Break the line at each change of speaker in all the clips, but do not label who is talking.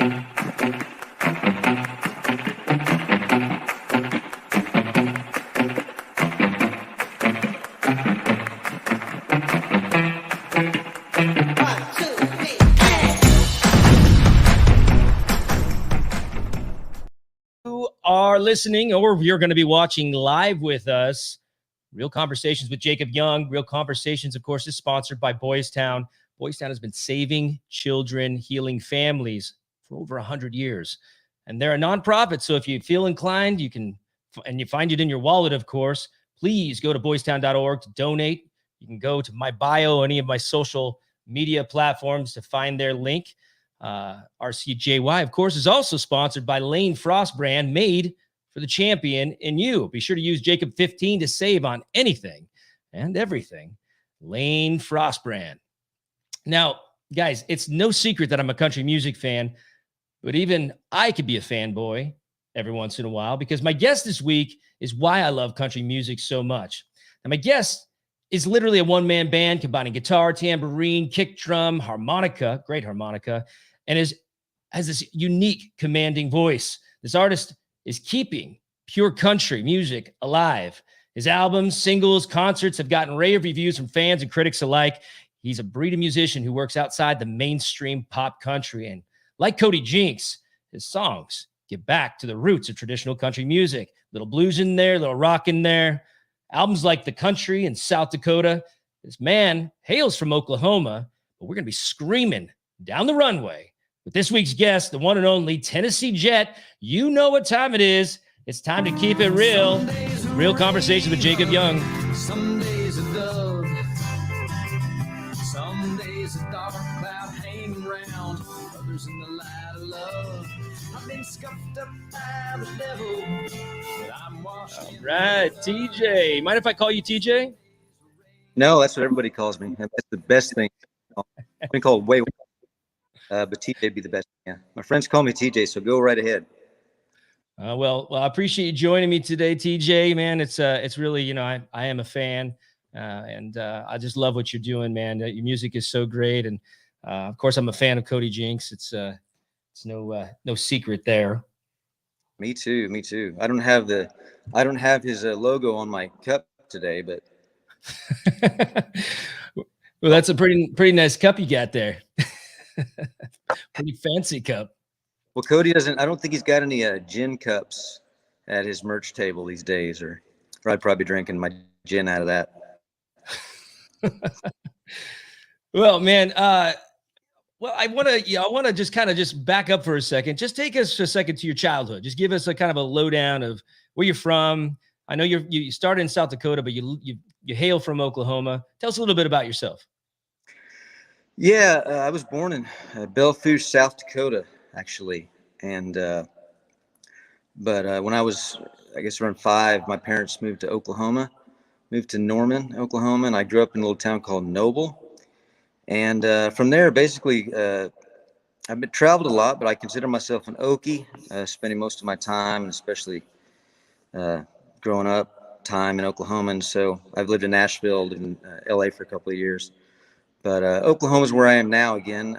Are listening, or you're going to be watching live with us, Real Conversations with Jacob Young. Real Conversations, of course, is sponsored by Boys Town. Boys Town has been saving children, healing families for over 100 years. And they're a nonprofit, so if you feel inclined, you can, and you find it in your wallet, of course, please go to boystown.org to donate. You can go to my bio, any of my social media platforms to find their link. RCJY, of course, is also sponsored by Lane Frost brand, made for the champion in you. Be sure to use Jacob 15 to save on anything and everything. Lane Frost brand. Now, guys, it's no secret that I'm a country music fan, but even I could be a fanboy every once in a while, because my guest this week is why I love country music so much. And my guest is literally a one-man band combining guitar, tambourine, kick drum, harmonica, great harmonica, and has this unique, commanding voice. This artist is keeping pure country music alive. His albums, singles, concerts have gotten rave reviews from fans and critics alike. He's a breed of musician who works outside the mainstream pop country. And like Cody Jinks, his songs get back to the roots of traditional country music. Little blues in there, little rock in there. Albums like The Country in South Dakota. This man hails from Oklahoma, but we're going to be screaming down the runway with this week's guest, the one and only Tennesse Jet. You know what time it is. It's time to keep it real. Real Conversation with Jacob Young.
Some days a dove, some days a dark cloud hanging around, others in the light of love. I've been scuffed up by the devil, but I'm washed.
All right, TJ. Mind if I call you TJ?
No, that's what everybody calls me. That's the best thing. I've been called way, but TJ would be the best. Yeah, my friends call me TJ, so go right ahead.
Well, I appreciate you joining me today, TJ. Man, it's really, I am a fan, and I just love what you're doing, man. Your music is so great, and of course, I'm a fan of Cody Jinks. It's no secret there.
Me too. I don't have his logo on my cup today, but
well, that's a pretty nice cup you got there. Pretty fancy cup.
Well, Cody I don't think he's got any gin cups at his merch table these days, or I'd probably be drinking my gin out of that.
Well, man, I want to just back up for a second. Just take us a second to your childhood. Just give us a kind of a lowdown of where you're from. I know you started in South Dakota, but you hail from Oklahoma. Tell us a little bit about yourself.
Yeah, I was born in Belfouche, South Dakota, actually. And but when I was, I guess, around 5, my parents moved to Norman, Oklahoma, and I grew up in a little town called Noble. And from there, basically, I've traveled a lot, but I consider myself an Okie, spending most of my time, and especially growing up, time in Oklahoma. And so I've lived in Nashville, lived in LA for a couple of years. But Oklahoma is where I am now again,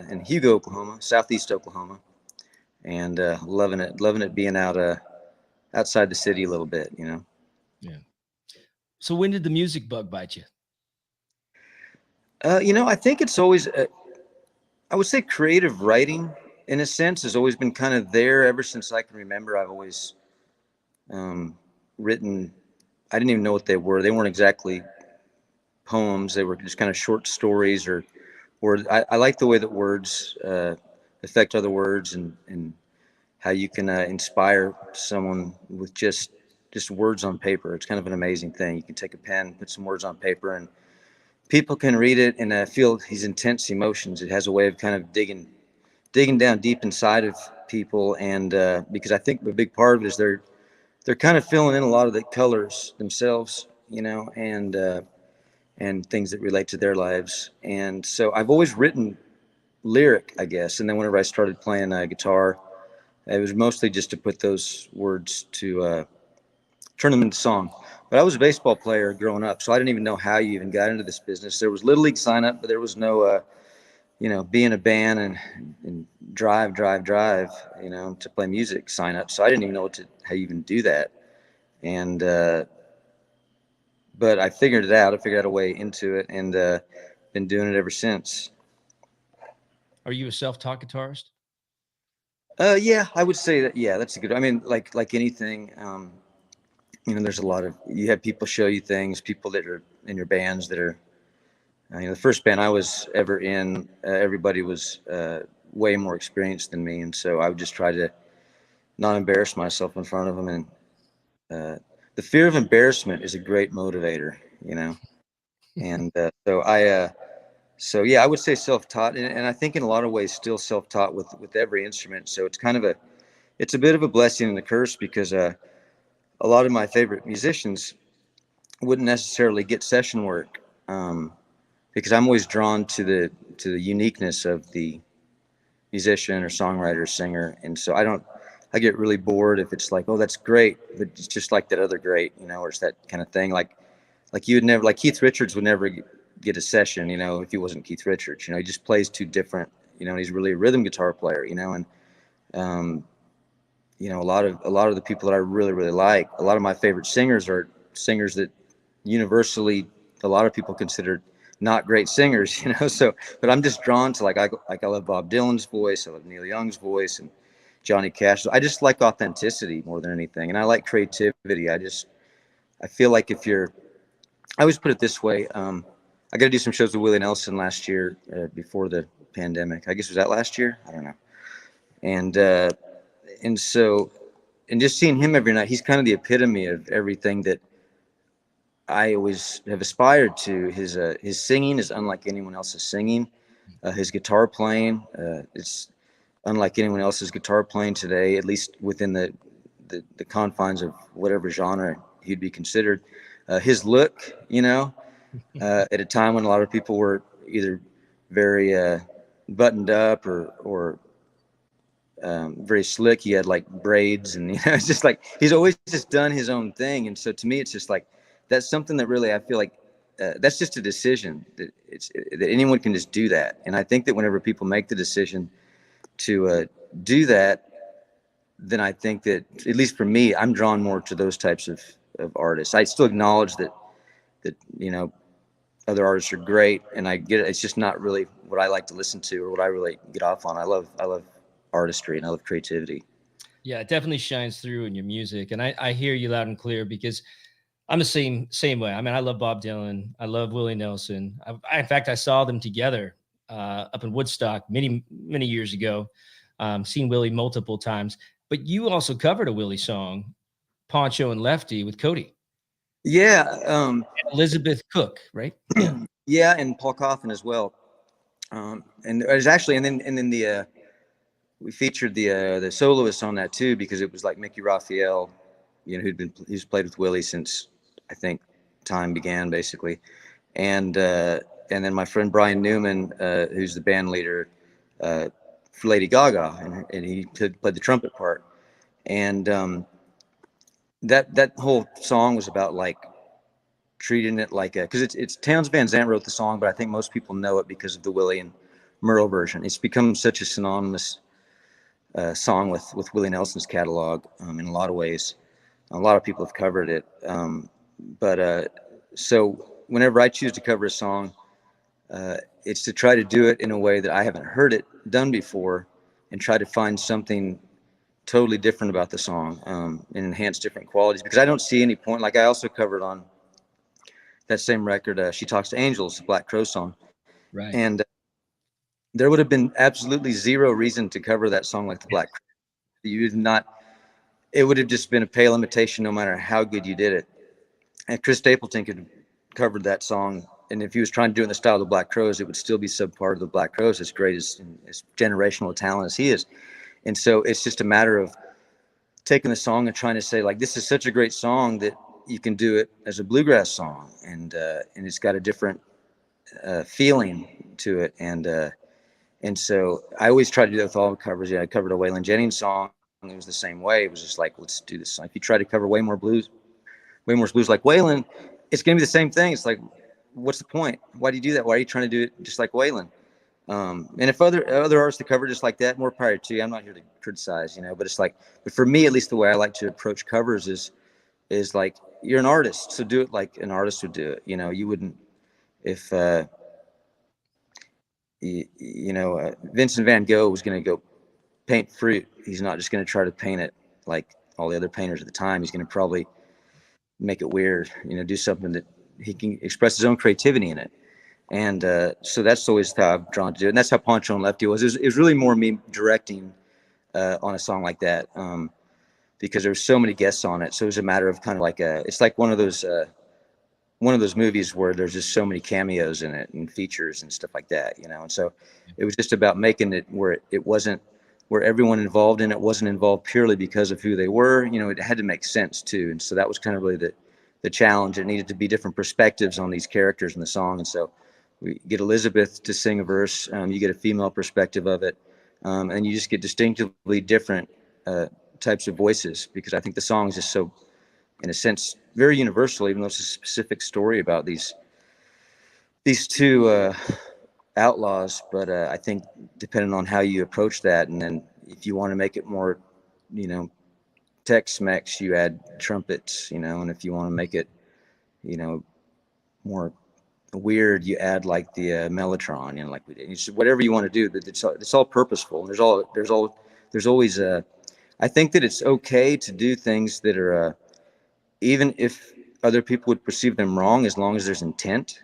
in Hugo, Oklahoma, southeast Oklahoma, and loving it being outside the city a little bit, Yeah.
So when did the music bug bite you?
I think it's always, I would say creative writing, in a sense, has always been kind of there ever since I can remember. I've always written, I didn't even know what they were. They weren't exactly poems. They were just kind of short stories, or I like the way that words affect other words, and how you can inspire someone with just words on paper. It's kind of an amazing thing. You can take a pen, put some words on paper, and people can read it and feel these intense emotions. It has a way of kind of digging down deep inside of people, and because I think a big part of it is they're kind of filling in a lot of the colors themselves, and things that relate to their lives. And so I've always written lyric, I guess. And then whenever I started playing guitar, it was mostly just to put those words to turn them into song. But I was a baseball player growing up, so I didn't even know how you even got into this business. There was Little League sign up, but there was no, be in a band and drive, to play music, sign up. So I didn't even know how you even do that. And, but I figured it out. I figured out a way into it, and been doing it ever since.
Are you a self-taught guitarist?
Yeah, I would say that. Yeah, that's a good. I mean, like anything, there's a lot of, you have people show you things, people that are in your bands that are, the first band I was ever in, everybody was way more experienced than me, and so I would just try to not embarrass myself in front of them. And the fear of embarrassment is a great motivator, And so yeah, I would say self-taught, and I think in a lot of ways still self-taught with every instrument. So it's kind of it's a bit of a blessing and a curse, because a lot of my favorite musicians wouldn't necessarily get session work, because I'm always drawn to the uniqueness of the musician or songwriter, singer, and so I get really bored if it's like, oh, that's great, but it's just like that other great, or it's that kind of thing. Like you would never, like Keith Richards would never get a session, if he wasn't Keith Richards. He just plays too different, and he's really a rhythm guitar player, and a lot of the people that I really, really like, a lot of my favorite singers are singers that universally a lot of people consider not great singers, So, but I'm just drawn to, I love Bob Dylan's voice, I love Neil Young's voice, and Johnny Cash. I just like authenticity more than anything, and I like creativity. I feel like I always put it this way. I got to do some shows with Willie Nelson last year, before the pandemic. I guess, was that last year? I don't know. And so, and just seeing him every night, he's kind of the epitome of everything that I always have aspired to. His singing is unlike anyone else's singing. His guitar playing, it's unlike anyone else's guitar playing today, at least within the confines of whatever genre he'd be considered. His look, at a time when a lot of people were either very buttoned up or very slick. He had like braids, and it's just like he's always just done his own thing. And so to me, it's just like that's something that really I feel like that's just a decision that anyone can just do that. And I think that whenever people make the decision to do that, then I think that, at least for me, I'm drawn more to those types of artists. I still acknowledge that other artists are great, and I get it. It's just not really what I like to listen to or what I really get off on. I love artistry, and I love creativity.
Yeah, it definitely shines through in your music, and I hear you loud and clear, because I'm the same way. I mean, I love Bob Dylan, I love Willie Nelson. In fact, I saw them together up in Woodstock many years ago. Seen Willie multiple times, but you also covered a Willie song, Poncho and Lefty, with Cody.
Yeah,
Elizabeth Cook, right?
Yeah, yeah, and Paul Coffin as well. And it was actually, and then the we featured the soloist on that too, because it was like Mickey Raphael, who's played with Willie since I think time began, basically, and then my friend Brian Newman, who's the band leader for Lady Gaga, and he played the trumpet part, and that whole song was about like treating it like because it's Townes Van Zandt wrote the song, but I think most people know it because of the Willie and Merle version. It's become such a synonymous song with Willie Nelson's catalog in a lot of ways. A lot of people have covered it, but so whenever I choose to cover a song, it's to try to do it in a way that I haven't heard it done before, and try to find something totally different about the song, and enhance different qualities, because I don't see any point. Like I also covered on that same record, She Talks to Angels, the Black Crow song.
Right.
And there would have been absolutely zero reason to cover that song like the Black Crow. You would not, it would have just been a pale imitation no matter how good you did it. And Chris Stapleton could have covered that song, and if he was trying to do it in the style of the Black Crows, it would still be subpart of the Black Crows, as great as generational talent as he is. And so it's just a matter of taking the song and trying to say, like, this is such a great song that you can do it as a bluegrass song, and it's got a different feeling to it, and so I always try to do that with all the covers. Yeah, I covered a Waylon Jennings song. It was the same way. It was just like, let's do this song. If you try to cover way more blues like Waylon, it's gonna be the same thing. It's like, what's the point? Why do you do that? Why are you trying to do it just like Waylon? And if other artists that cover just like that, more power to you. I'm not here to criticize, but it's like, but for me, at least the way I like to approach covers is like, you're an artist, so do it like an artist would do it. You wouldn't, if Vincent Van Gogh was going to go paint fruit, he's not just going to try to paint it like all the other painters at the time. He's going to probably make it weird, do something that he can express his own creativity in it. And so that's always how I've drawn to do it. And that's how Poncho and Lefty was. It was really more me directing on a song like that, because there were so many guests on it. So it was a matter of kind of like it's like one of those movies where there's just so many cameos in it and features and stuff like that, And so it was just about making it where it wasn't, where everyone involved in it wasn't involved purely because of who they were. It had to make sense too. And so that was kind of really the challenge. It needed to be different perspectives on these characters in the song. And so we get Elizabeth to sing a verse. You get a female perspective of it. And you just get distinctively different types of voices, because I think the song is just so, in a sense, very universal, even though it's a specific story about these two outlaws. But I think depending on how you approach that, and then if you want to make it more, Tex-Mex, you add trumpets, and if you want to make it, more weird, you add like the mellotron, like we did. Whatever you want to do, it's all purposeful. And there's always I think that it's okay to do things that are even if other people would perceive them wrong, as long as there's intent.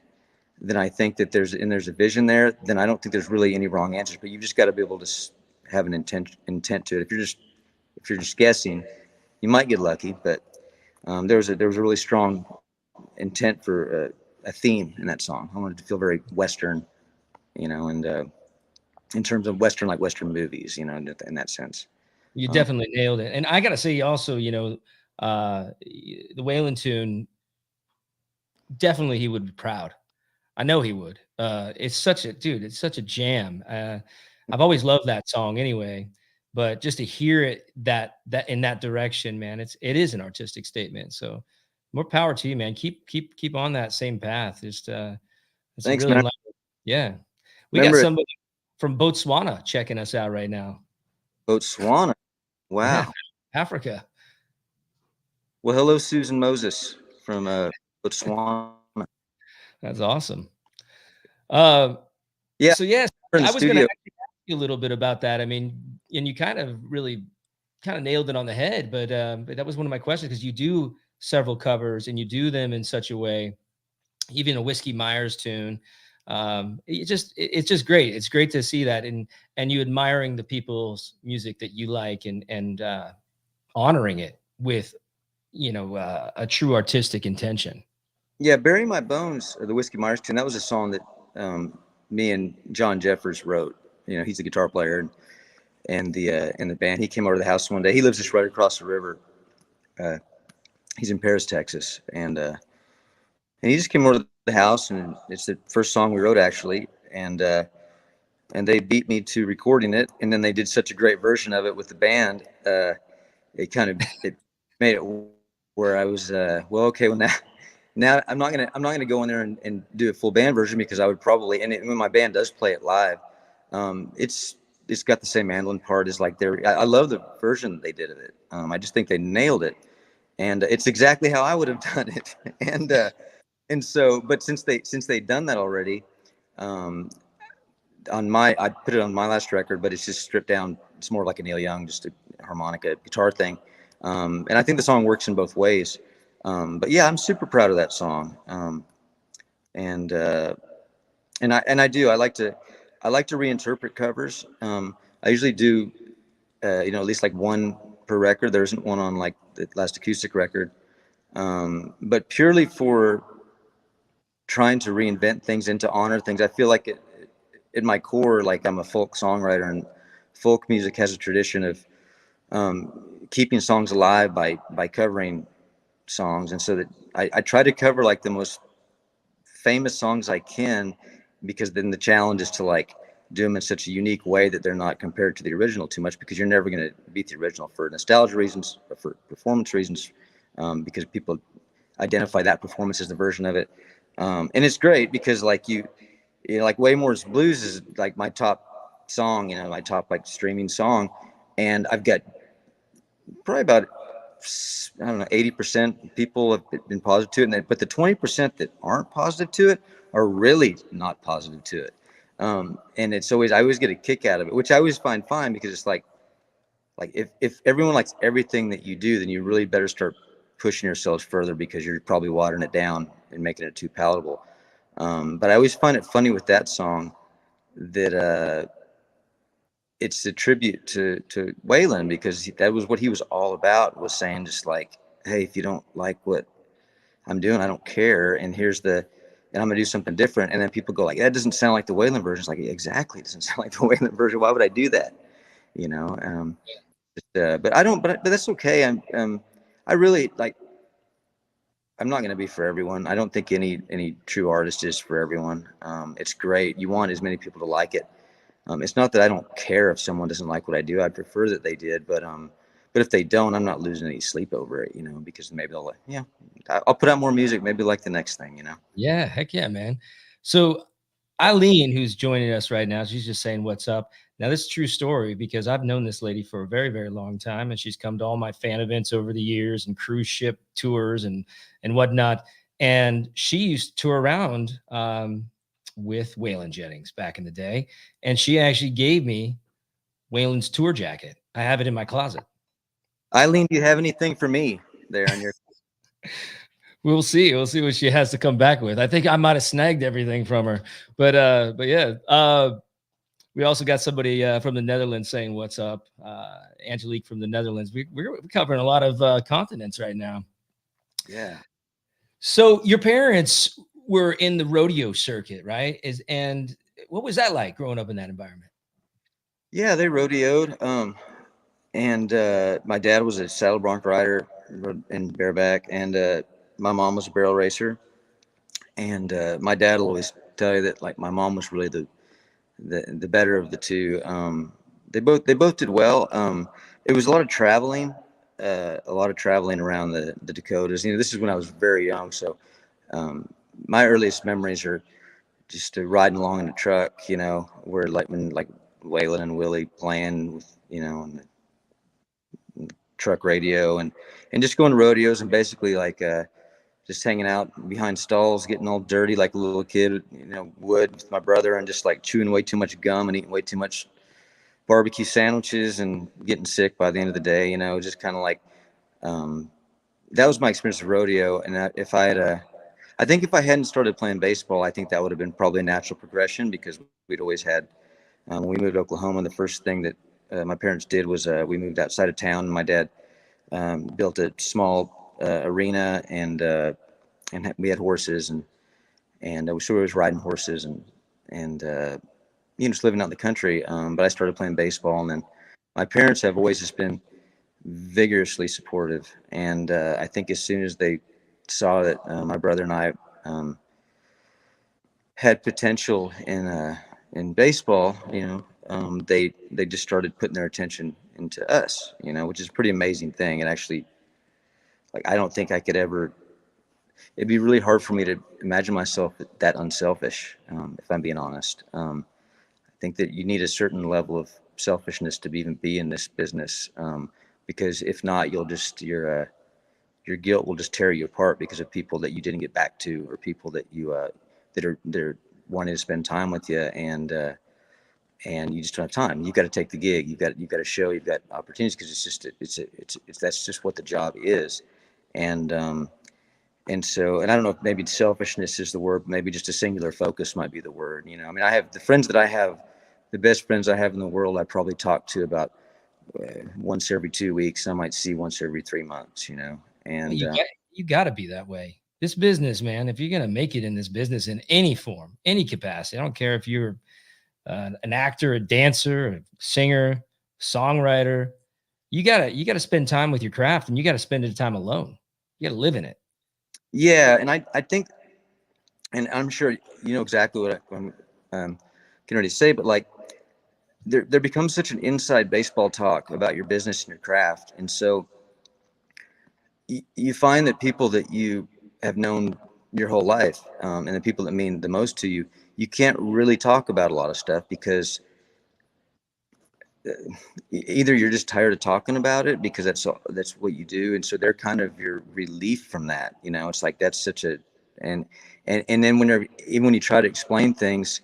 Then I think that there's a vision there. Then I don't think there's really any wrong answers. But you've just got to be able to have an intent to it. If you're just guessing, you might get lucky. But there was a really strong intent for a theme in that song. I wanted to feel very Western, and in terms of Western, like Western movies, in that sense.
You definitely nailed it. And I got to say also, the Waylon tune, definitely he would be proud. I know he would. It's such a jam. I've always loved that song anyway, but just to hear it that in that direction, man, it is an artistic statement. So more power to you, man. Keep on that same path. Just
Thanks,
really
man.
Yeah. We got somebody from Botswana checking us out right now.
Botswana. Wow.
Yeah, Africa.
Well, hello, Susan Moses from Botswana.
That's awesome. Yeah. So yes, I was going to ask you a little bit about that. I mean, and you kind of nailed it on the head, but that was one of my questions, because you do several covers and you do them in such a way, even a Whiskey Myers tune. It's just great. It's great to see that, and you admiring the people's music that you like, and honoring it with, a true artistic intention.
Yeah, Bury My Bones, the Whiskey Myers tune. That was a song that me and John Jeffers wrote. He's the guitar player and the band. He came over to the house one day. He lives just right across the river. He's in Paris, Texas, and he just came over to the house, and it's the first song we wrote, actually, and they beat me to recording it, and then they did such a great version of it with the band. It made it where I was okay. Well, now I'm not gonna go in there and do a full band version, because I would probably, when my band does play it live, it's got the same mandolin part as like I love the version they did of it. I just think they nailed it, and it's exactly how I would have done it. And so, but since they'd done that already, I put it on my last record, but it's just stripped down. It's more like a Neil Young, just a harmonica guitar thing. And I think the song works in both ways. But yeah, I'm super proud of that song. And I do. I like to reinterpret covers. I usually do, at least like one per record. There isn't one on like the last acoustic record. But purely for trying to reinvent things and to honor things. I feel like in my core, like I'm a folk songwriter, and folk music has a tradition of keeping songs alive by covering songs. And so that I try to cover like the most famous songs I can, because then the challenge is to like do them in such a unique way that they're not compared to the original too much, because you're never going to beat the original for nostalgia reasons, or for performance reasons, because people identify that performance as the version of it. And it's great because like you know, like Waymore's Blues is like my top song, you know, my top like streaming song, and I've got probably about, I don't know, 80% people have been positive to it, and but the 20% that aren't positive to it are really not positive to it. And it's always, I always get a kick out of it, which I always find fine, because it's like if everyone likes everything that you do, then you really better start pushing yourselves further, because you're probably watering it down and making it too palatable. But I always find it funny with that song that it's a tribute to Waylon, because that was what he was all about, was saying just like, hey, if you don't like what I'm doing, I don't care, and and I'm gonna do something different. And then people go like, that doesn't sound like the Waylon version. It's like, exactly, it doesn't sound like the Waylon version. Why would I do that? You know. But I don't. But that's okay. I really like. I'm not going to be for everyone. I don't think any true artist is for everyone. It's great. You want as many people to like it. It's not that I don't care if someone doesn't like what I do. I prefer that they did, but if they don't, I'm not losing any sleep over it, you know, because maybe they'll like, yeah, I'll put out more music, maybe like the next thing, you know.
Yeah, heck yeah, man. So Eileen, who's joining us right now, she's just saying what's up. Now, this is a true story, because I've known this lady for a very, very long time, and she's come to all my fan events over the years and cruise ship tours and whatnot. And she used to tour around with Waylon Jennings back in the day, and she actually gave me Waylon's tour jacket. I have it in my closet.
Eileen, do you have anything for me there on your?
We'll see. We'll see what she has to come back with. I think I might have snagged everything from her, but yeah. We also got somebody from the Netherlands saying what's up. Angelique from the Netherlands. We're covering a lot of continents right now.
Yeah.
So your parents were in the rodeo circuit, right? And what was that like growing up in that environment?
Yeah, they rodeoed. And my dad was a saddle bronc rider in bareback, and my mom was a barrel racer. And my dad will always tell you that like my mom was really the better of the two. They both did well. It was a lot of traveling around the Dakotas. You know, this is when I was very young, so um, my earliest memories are just riding along in a truck. You know, where like when like Waylon and Willie playing with, you know, on the truck radio, and just going to rodeos, and basically like just hanging out behind stalls, getting all dirty like a little kid, you know, would with my brother, and just like chewing way too much gum and eating way too much barbecue sandwiches and getting sick by the end of the day, you know, just kind of like, um, that was my experience with rodeo. And if I had I think if I hadn't started playing baseball, I think that would have been probably a natural progression, because we'd always had, when we moved to Oklahoma, the first thing that my parents did was we moved outside of town. And my dad built a small arena, and we had horses, and so we was riding horses, and you know, just living out in the country. But I started playing baseball, and then my parents have always just been vigorously supportive. And I think as soon as they saw that my brother and I had potential in baseball, you know, they just started putting their attention into us, you know, which is a pretty amazing thing. And actually, like, I don't think I could ever. It'd be really hard for me to imagine myself that unselfish, if I'm being honest. I think that you need a certain level of selfishness to even be in this business, because if not, your guilt will just tear you apart because of people that you didn't get back to, or people that they're wanting to spend time with you, and you just don't have time. You got to take the gig. You got to show. You've got opportunities, because it's that's just what the job is, and so, and I don't know if maybe selfishness is the word, maybe just a singular focus might be the word. You know, I mean, I have the friends that I have, the best friends I have in the world, I probably talk to about once every 2 weeks. I might see once every 3 months, you know.
Well,
And
you got to be that way. This business, man, if you're going to make it in this business in any form, any capacity, I don't care if you're an actor, a dancer, a singer, songwriter, you gotta spend time with your craft, and you got to spend the time alone. You got to live in it.
yeah, and I think, and I'm sure you know exactly what I'm getting ready to say, but like there becomes such an inside baseball talk about your business and your craft. And so you find that people that you have known your whole life, and the people that mean the most to you, you can't really talk about a lot of stuff because either you're just tired of talking about it because that's what you do, and so they're kind of your relief from that. You know, it's like that's such a and and then whenever even when you try to explain things,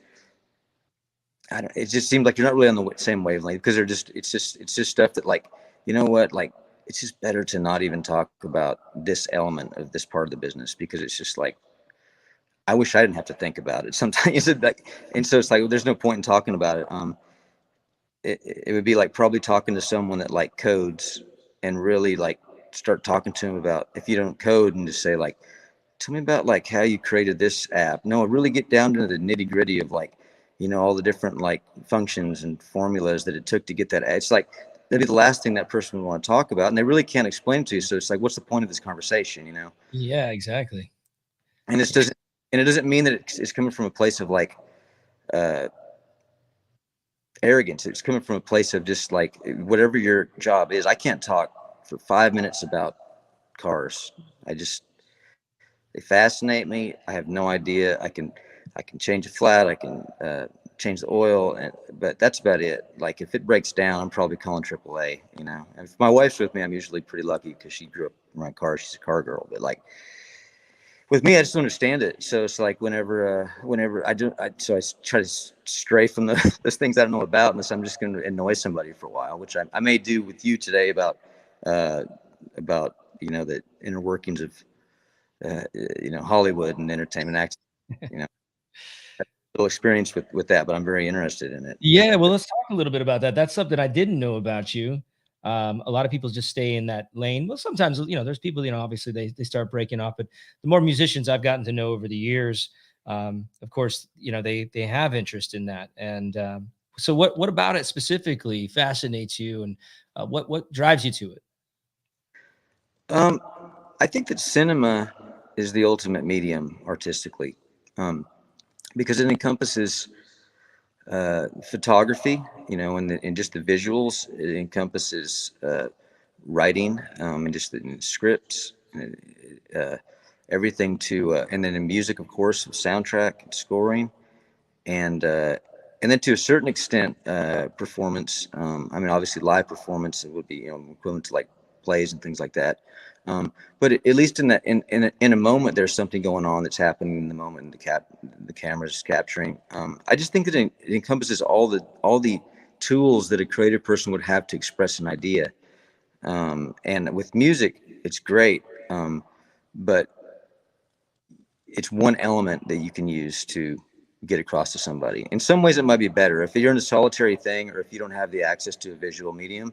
it just seems like you're not really on the same wavelength because they're just it's just stuff that like you know what like it's just better to not even talk about this element of this part of the business because it's just like I wish I didn't have to think about it sometimes. Like, and so it's like well, there's no point in talking about it. It would be like probably talking to someone that like codes and really like start talking to them about if you don't code and just say like tell me about like how you created this app. No, really get down to the nitty gritty of like you know all the different like functions and formulas that it took to get that. It's like that'd be the last thing that person would want to talk about and they really can't explain it to you, so it's like what's the point of this conversation, you know?
Yeah, exactly.
And it doesn't mean that it's coming from a place of like uh arrogance. It's coming from a place of just like whatever your job is. I can't talk for 5 minutes about cars. I just they fascinate me. I have no idea. I can change a flat. I can change the oil, but that's about it. Like if it breaks down, I'm probably calling AAA. You know, and if my wife's with me, I'm usually pretty lucky because she grew up around cars. She's a car girl. But like with me, I just don't understand it. So it's like whenever I do, so I try to stray from those things I don't know about, unless I'm just going to annoy somebody for a while, which I may do with you today uh, about you know the inner workings of you know Hollywood and entertainment acting. You know, little experience with that, but I'm very interested in it.
Yeah, well, let's talk a little bit about that. That's something I didn't know about you. A lot of people just stay in that lane. Well, sometimes, there's people, obviously they start breaking off, but the more musicians I've gotten to know over the years, of course, they have interest in that. And so what about it specifically fascinates you, and what drives you to it?
Um, I think that cinema is the ultimate medium artistically, because it encompasses photography, you know, and just the visuals. It encompasses writing and just the scripts, uh, everything to, and then in music, of course, soundtrack, and scoring, and then to a certain extent, performance. I mean, obviously, live performance would be equivalent to like plays and things like that. But at least in a moment, there's something going on that's happening in the moment. The camera's capturing. I just think that it encompasses all the tools that a creative person would have to express an idea. And with music, it's great, but it's one element that you can use to get across to somebody. In some ways, it might be better if you're in a solitary thing, or if you don't have the access to a visual medium.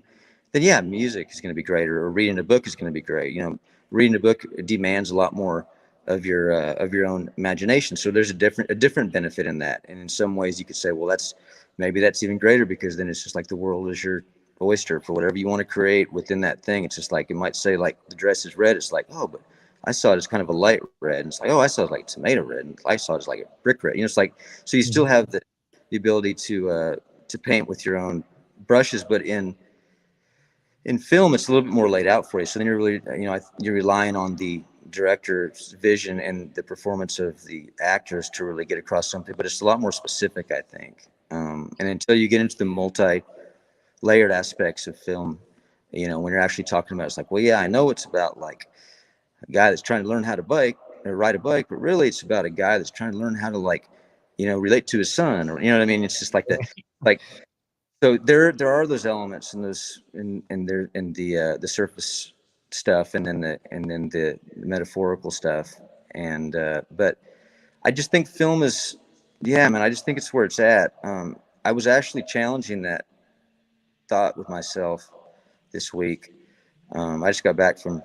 Then yeah, music is going to be great, or reading a book is going to be great. You know, reading a book demands a lot more of your own imagination. So there's a different benefit in that. And in some ways, you could say, well, that's even greater because then it's just like the world is your oyster for whatever you want to create within that thing. It's just like it might say like the dress is red. It's like, oh, but I saw it as kind of a light red, and it's like, oh, I saw it like tomato red, and I saw it as like a brick red. You know, it's like so you still have the ability to paint with your own brushes, but in film it's a little bit more laid out for you. So then you're really you're relying on the director's vision and the performance of the actors to really get across something, but it's a lot more specific, I think. And until you get into the multi-layered aspects of film, when you're actually talking about, it's like, well, yeah, I know it's about like a guy that's trying to learn how to bike or ride a bike, but really it's about a guy that's trying to learn how to like, relate to his son, or you know what I mean? It's just like that, like so there are those elements in those in there in the surface stuff, and then the metaphorical stuff, and but I just think film is, yeah, man, I just think it's where it's at. I was actually challenging that thought with myself this week. I just got back from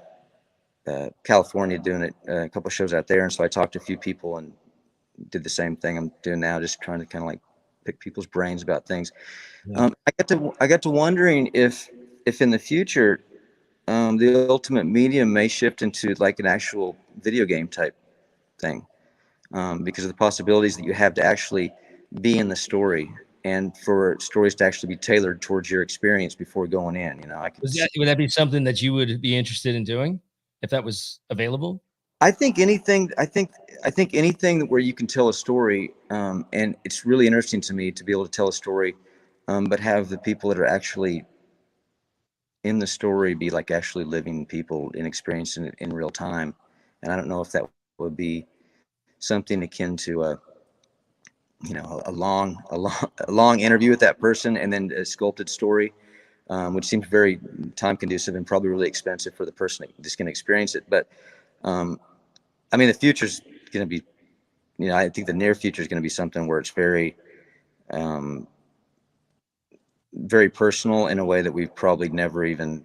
California doing a couple of shows out there, and so I talked to a few people and did the same thing I'm doing now, just trying to kind of like pick people's brains about things.
Yeah.
I got to wondering if in the future the ultimate medium may shift into like an actual video game type thing, because of the possibilities that you have to actually be in the story, and for stories to actually be tailored towards your experience before going in. I could
Would that be something that you would be interested in doing if that was available?
I think anything. I think anything where you can tell a story, and it's really interesting to me to be able to tell a story, but have the people that are actually in the story be like actually living people and experiencing it in real time. And I don't know if that would be something akin to a long interview with that person and then a sculpted story, which seems very time conducive and probably really expensive for the person that's going to experience it. But I mean, the future's going to be, I think the near future is going to be something where it's very, very personal in a way that we've probably never even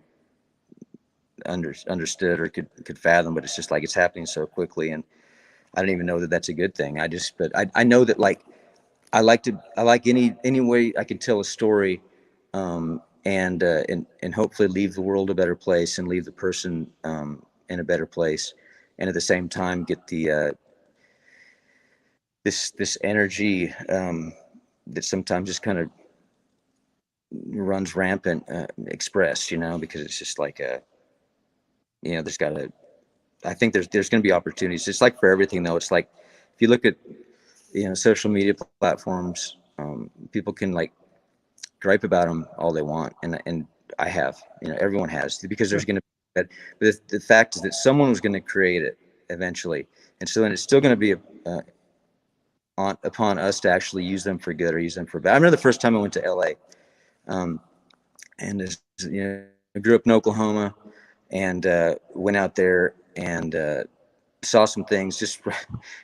understood or could fathom. But it's just like it's happening so quickly, and I don't even know that that's a good thing. But I know that like I like any way I can tell a story, and hopefully leave the world a better place and leave the person in a better place, and at the same time get the this energy that sometimes just kind of runs rampant express, because it's just like there's got to. I think there's going to be opportunities. It's like for everything though. It's like if you look at social media platforms, people can like gripe about them all they want, and I have, everyone has, because there's going to be, but the fact is that someone was going to create it eventually, and so then it's still going to be upon us to actually use them for good or use them for bad. I remember the first time I went to LA, and I grew up in Oklahoma, and went out there and saw some things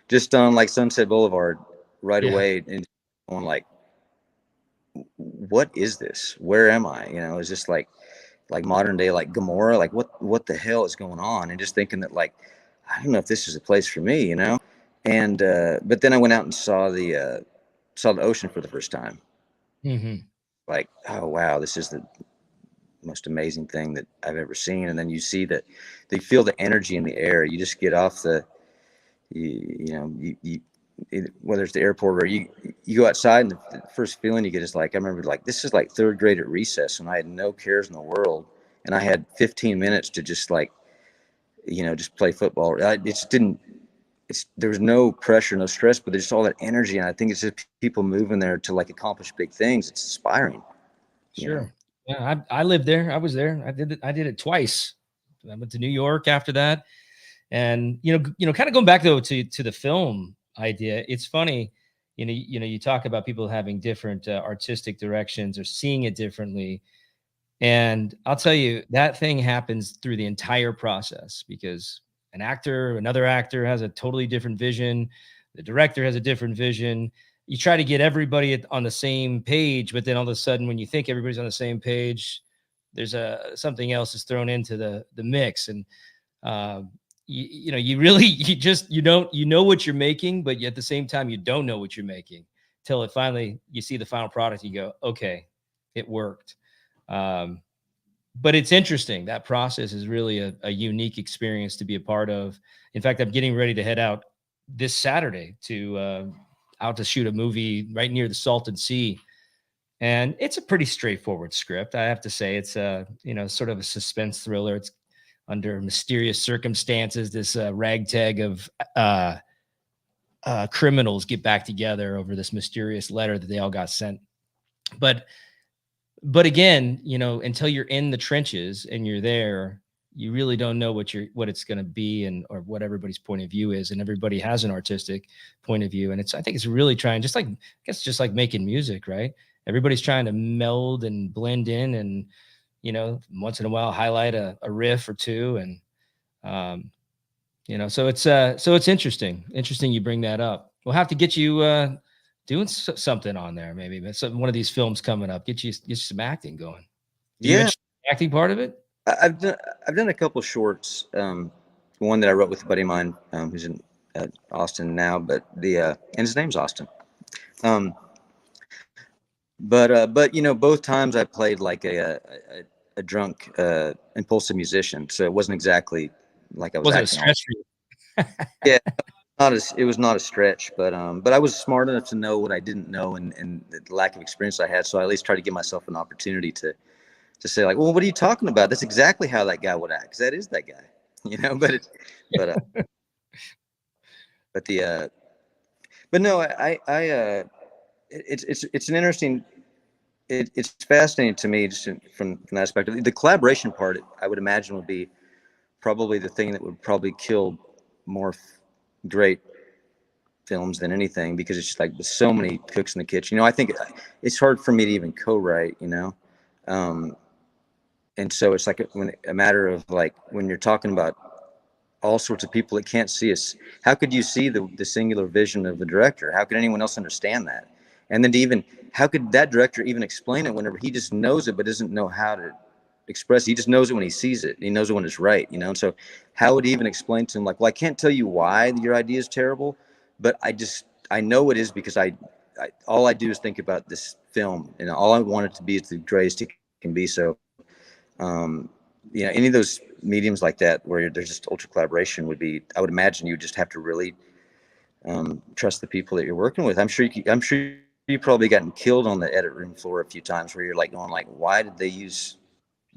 just on like Sunset Boulevard right away, and going like, what is this? Where am I? It's just like modern day, like Gomorrah, like what the hell is going on? And just thinking that like, I don't know if this is a place for me, and but then I went out and saw the ocean for the first time.
Mm-hmm.
Like, oh wow, this is the most amazing thing that I've ever seen. And then you see that they feel the energy in the air. You just get off whether it's the airport or you go outside, and the first feeling you get is like, I remember like, this is like third grade at recess when I had no cares in the world. And I had 15 minutes to just like, just play football. There was no pressure, no stress, but there's all that energy. And I think it's just people moving there to like accomplish big things. It's inspiring.
Sure. Yeah. I lived there. I was there. I did it twice. I went to New York after that. And, kind of going back though, to the film idea, it's funny, you talk about people having different artistic directions or seeing it differently. And I'll tell you, that thing happens through the entire process, because another actor has a totally different vision. The director has a different vision. You try to get everybody on the same page, but then all of a sudden, when you think everybody's on the same page, there's something else is thrown into the mix. And, you really, you know what you're making, but at the same time, you don't know what you're making till it finally, you see the final product, you go, okay, it worked. But it's interesting. That process is really a unique experience to be a part of. In fact, I'm getting ready to head out this Saturday out to shoot a movie right near the Salton Sea. And it's a pretty straightforward script. I have to say, it's sort of a suspense thriller. It's under mysterious circumstances. This ragtag of criminals get back together over this mysterious letter that they all got sent. But again, until you're in the trenches and you're there, you really don't know what it's going to be or what everybody's point of view is. And everybody has an artistic point of view. And I think it's really trying, just like making music, right? Everybody's trying to meld and blend in and, once in a while highlight a riff or two. And, so it's interesting you bring that up. We'll have to get you, doing something on there, maybe, but one of these films coming up, get you some acting going. You mentioned the acting part of it?
I've done a couple shorts. One that I wrote with a buddy of mine, who's in Austin now, but and his name's Austin. But both times I played like a drunk, impulsive musician, so it wasn't exactly like I was.
Wasn't a stretch for you?
Yeah. It was not a stretch, but I was smart enough to know what I didn't know and the lack of experience I had. So I at least tried to give myself an opportunity to say like, well, what are you talking about? That's exactly how that guy would act. 'Cause that is that guy, But but but no, it's an interesting. It's fascinating to me just from that aspect. The collaboration part, I would imagine, would be probably the thing that would probably kill more great films than anything, because it's just like there's so many cooks in the kitchen. I think it's hard for me to even co-write, um, and so it's like a matter of like when you're talking about all sorts of people that can't see us. How could you see the singular vision of the director? How could anyone else understand that? And then to even, how could that director even explain it whenever he just knows it but doesn't know how to express it? He just knows it when he sees it. He knows it when it's right, And so how would he even explain to him, like, well, I can't tell you why your idea is terrible, but I know it is because all I do is think about this film, and all I want it to be is the greatest it can be. So, um, any of those mediums like that where there's just ultra collaboration would be, I would imagine you just have to really trust the people that you're working with. I'm sure you probably gotten killed on the edit room floor a few times where you're like going like, why did they use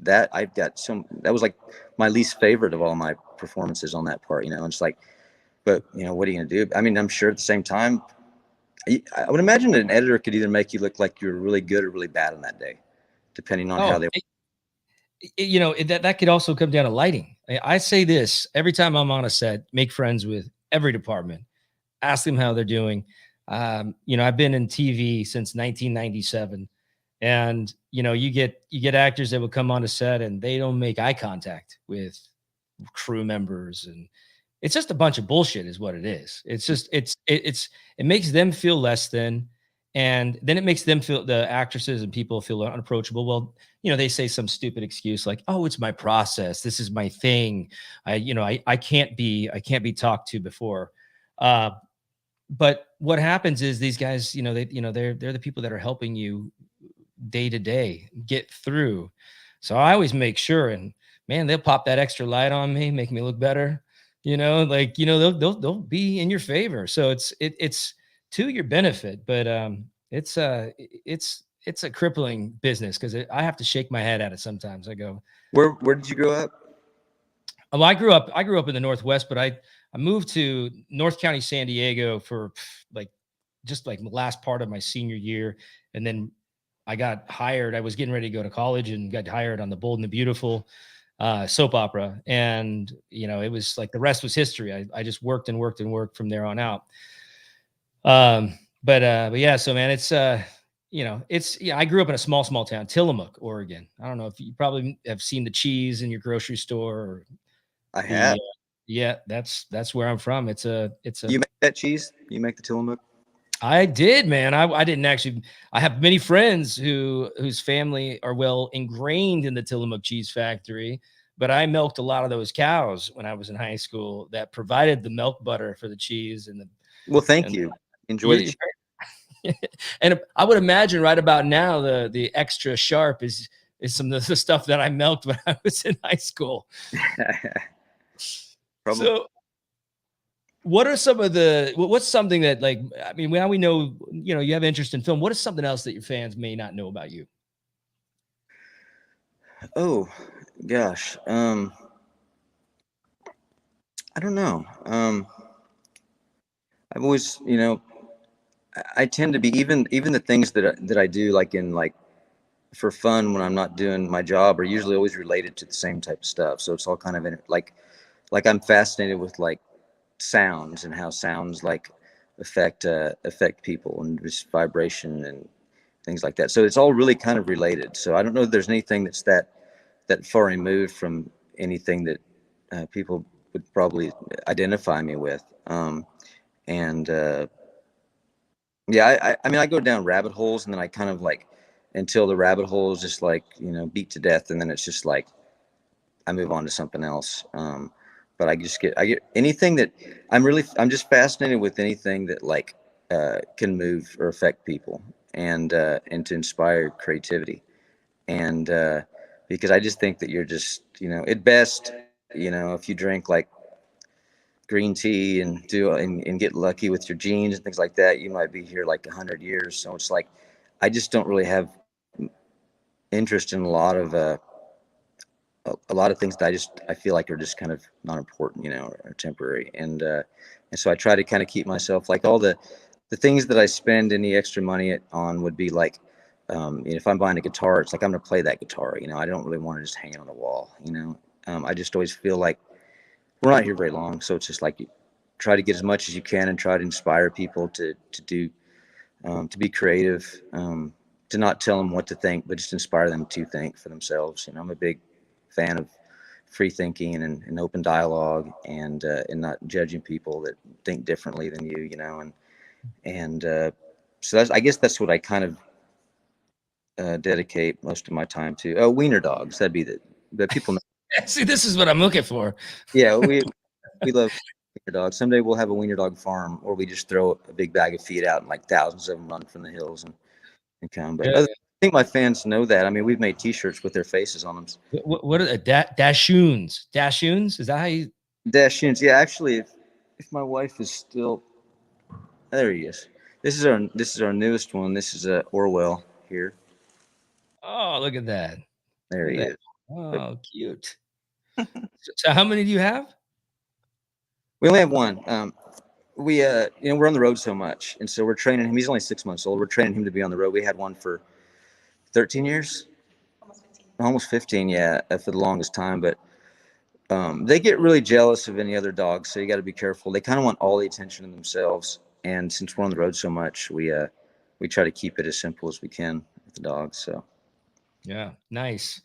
that? That was like my least favorite of all my performances on that part, and it's like, but what are you gonna do? I mean, I'm sure at the same time, I would imagine that an editor could either make you look like you're really good or really bad on that day, depending on how they.
That could also come down to lighting. I say this every time I'm on a set: make friends with every department, ask them how they're doing. I've been in TV since 1997, and you get actors that will come on a set and they don't make eye contact with crew members, and it's just a bunch of bullshit is what it is. It's just it makes them feel less than, and then it makes them feel, the actresses and people feel unapproachable. Well, they say some stupid excuse like, oh, it's my process, this is my thing, I can't be talked to before. But what happens is these guys, they're the people that are helping you day to day get through. So I always make sure, and man, they'll pop that extra light on me, make me look better. They'll be in your favor. So it's to your benefit, but it's a crippling business because I have to shake my head at it sometimes. I go,
Where did you grow up?
well, I grew up in the Northwest, but I moved to North County, San Diego for like just like the last part of my senior year. And then I got hired. I was getting ready to go to college and got hired on the Bold and the Beautiful soap opera. And, it was like the rest was history. I just worked and worked and worked from there on out. But yeah, so man, I grew up in a small town, Tillamook, Oregon. I don't know if you probably have seen the cheese in your grocery store, or
I have.
yeah, that's where I'm from. It's a.
You make that cheese? You make the Tillamook?
I did, man. I didn't actually. I have many friends whose family are well ingrained in the Tillamook cheese factory, but I milked a lot of those cows when I was in high school that provided the milk butter for the cheese and the.
Well, thank you. Enjoy the cheese.
And I would imagine right about now the extra sharp is some of the stuff that I milked when I was in high school.
Probably.
So what are what's something that, like, I mean, now we know, you have interest in film. What is something else that your fans may not know about you?
Oh gosh. I don't know. I've always, I tend to be, even the things that I do, like for fun when I'm not doing my job, are usually always related to the same type of stuff. So it's all kind of like I'm fascinated with like sounds and how sounds like affect people, and just vibration and things like that. So it's all really kind of related. So I don't know if there's anything that's that far removed from anything that people would probably identify me with. And yeah, I mean, I go down rabbit holes, and then I kind of like, until the rabbit hole is just like, beat to death, and then it's just like I move on to something else. But I get anything that I'm just fascinated with, anything that like can move or affect people, and to inspire creativity. And because I just think that you're just, at best, if you drink like green tea and and get lucky with your genes and things like that, you might be here like 100 years. So it's like, I just don't really have interest in a a lot of things that I feel like are just kind of not important, you know, or temporary. And so I try to kind of keep myself, like, all the things that I spend any extra money on would be like, you know, if I'm buying a guitar, it's like I'm gonna play that guitar. You know, I don't really want to just hang it on the wall. You know, I just always feel like we're not here very long, so it's just like you try to get as much as you can and try to inspire people to do to be creative, to not tell them what to think, but just inspire them to think for themselves. You know, I'm a big fan of free thinking and open dialogue, and not judging people that think differently than you. You know, and so that's, I guess that's what I kind of dedicate most of my time to. Oh, wiener dogs. That'd be the people know.
See, this is what I'm looking for.
Yeah, we love wiener dogs. Someday we'll have a wiener dog farm, or we just throw a big bag of feed out and like thousands of them run from the hills and come. But
Yeah.
I think my fans know that. I mean, we've made T-shirts with their faces on them.
What are the dashoons? Dashoons? Is that how you?
Dashians. Yeah, actually, if my wife is still there, he is. This is our newest one. This is Orwell here.
Oh, look at that.
There
Look
he
at that.
is.
Oh, cute. So how many do you have?
We only have one. We you know, we're on the road so much, and so we're training him. He's only 6 months old. We're training him to be on the road. We had one for 13 years, almost 15, yeah, for the longest time. But they get really jealous of any other dogs, so you got to be careful. They kind of want all the attention to themselves, and since we're on the road so much, we try to keep it as simple as we can with the dogs. So
Yeah, nice.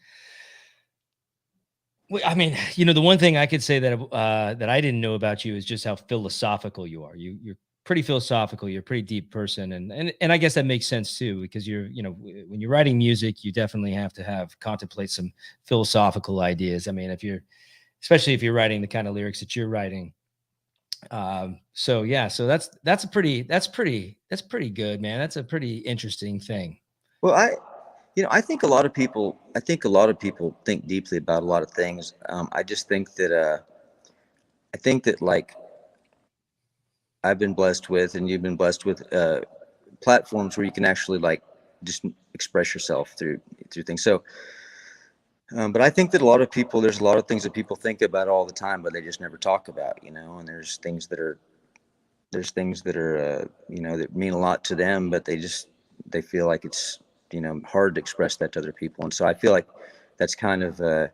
Well, I mean, you know, the one thing I could say that I didn't know about you is just how philosophical you are. You're pretty philosophical. You're a pretty deep person, and I guess that makes sense too, because you're, you know, when you're writing music, you definitely have to have contemplate some philosophical ideas. I mean, especially if you're writing the kind of lyrics that you're writing. So yeah, so that's pretty good, man. That's a pretty interesting thing.
well, you know, I think a lot of people think deeply about a lot of things. I just think that I think that, like, I've been blessed with, and you've been blessed with, platforms where you can actually, like, just express yourself through things. So, but I think that there's a lot of things that people think about all the time, but they just never talk about, you know. And there's things that are, you know, that mean a lot to them, but they feel like it's, you know, hard to express that to other people. And so I feel like that's kind of the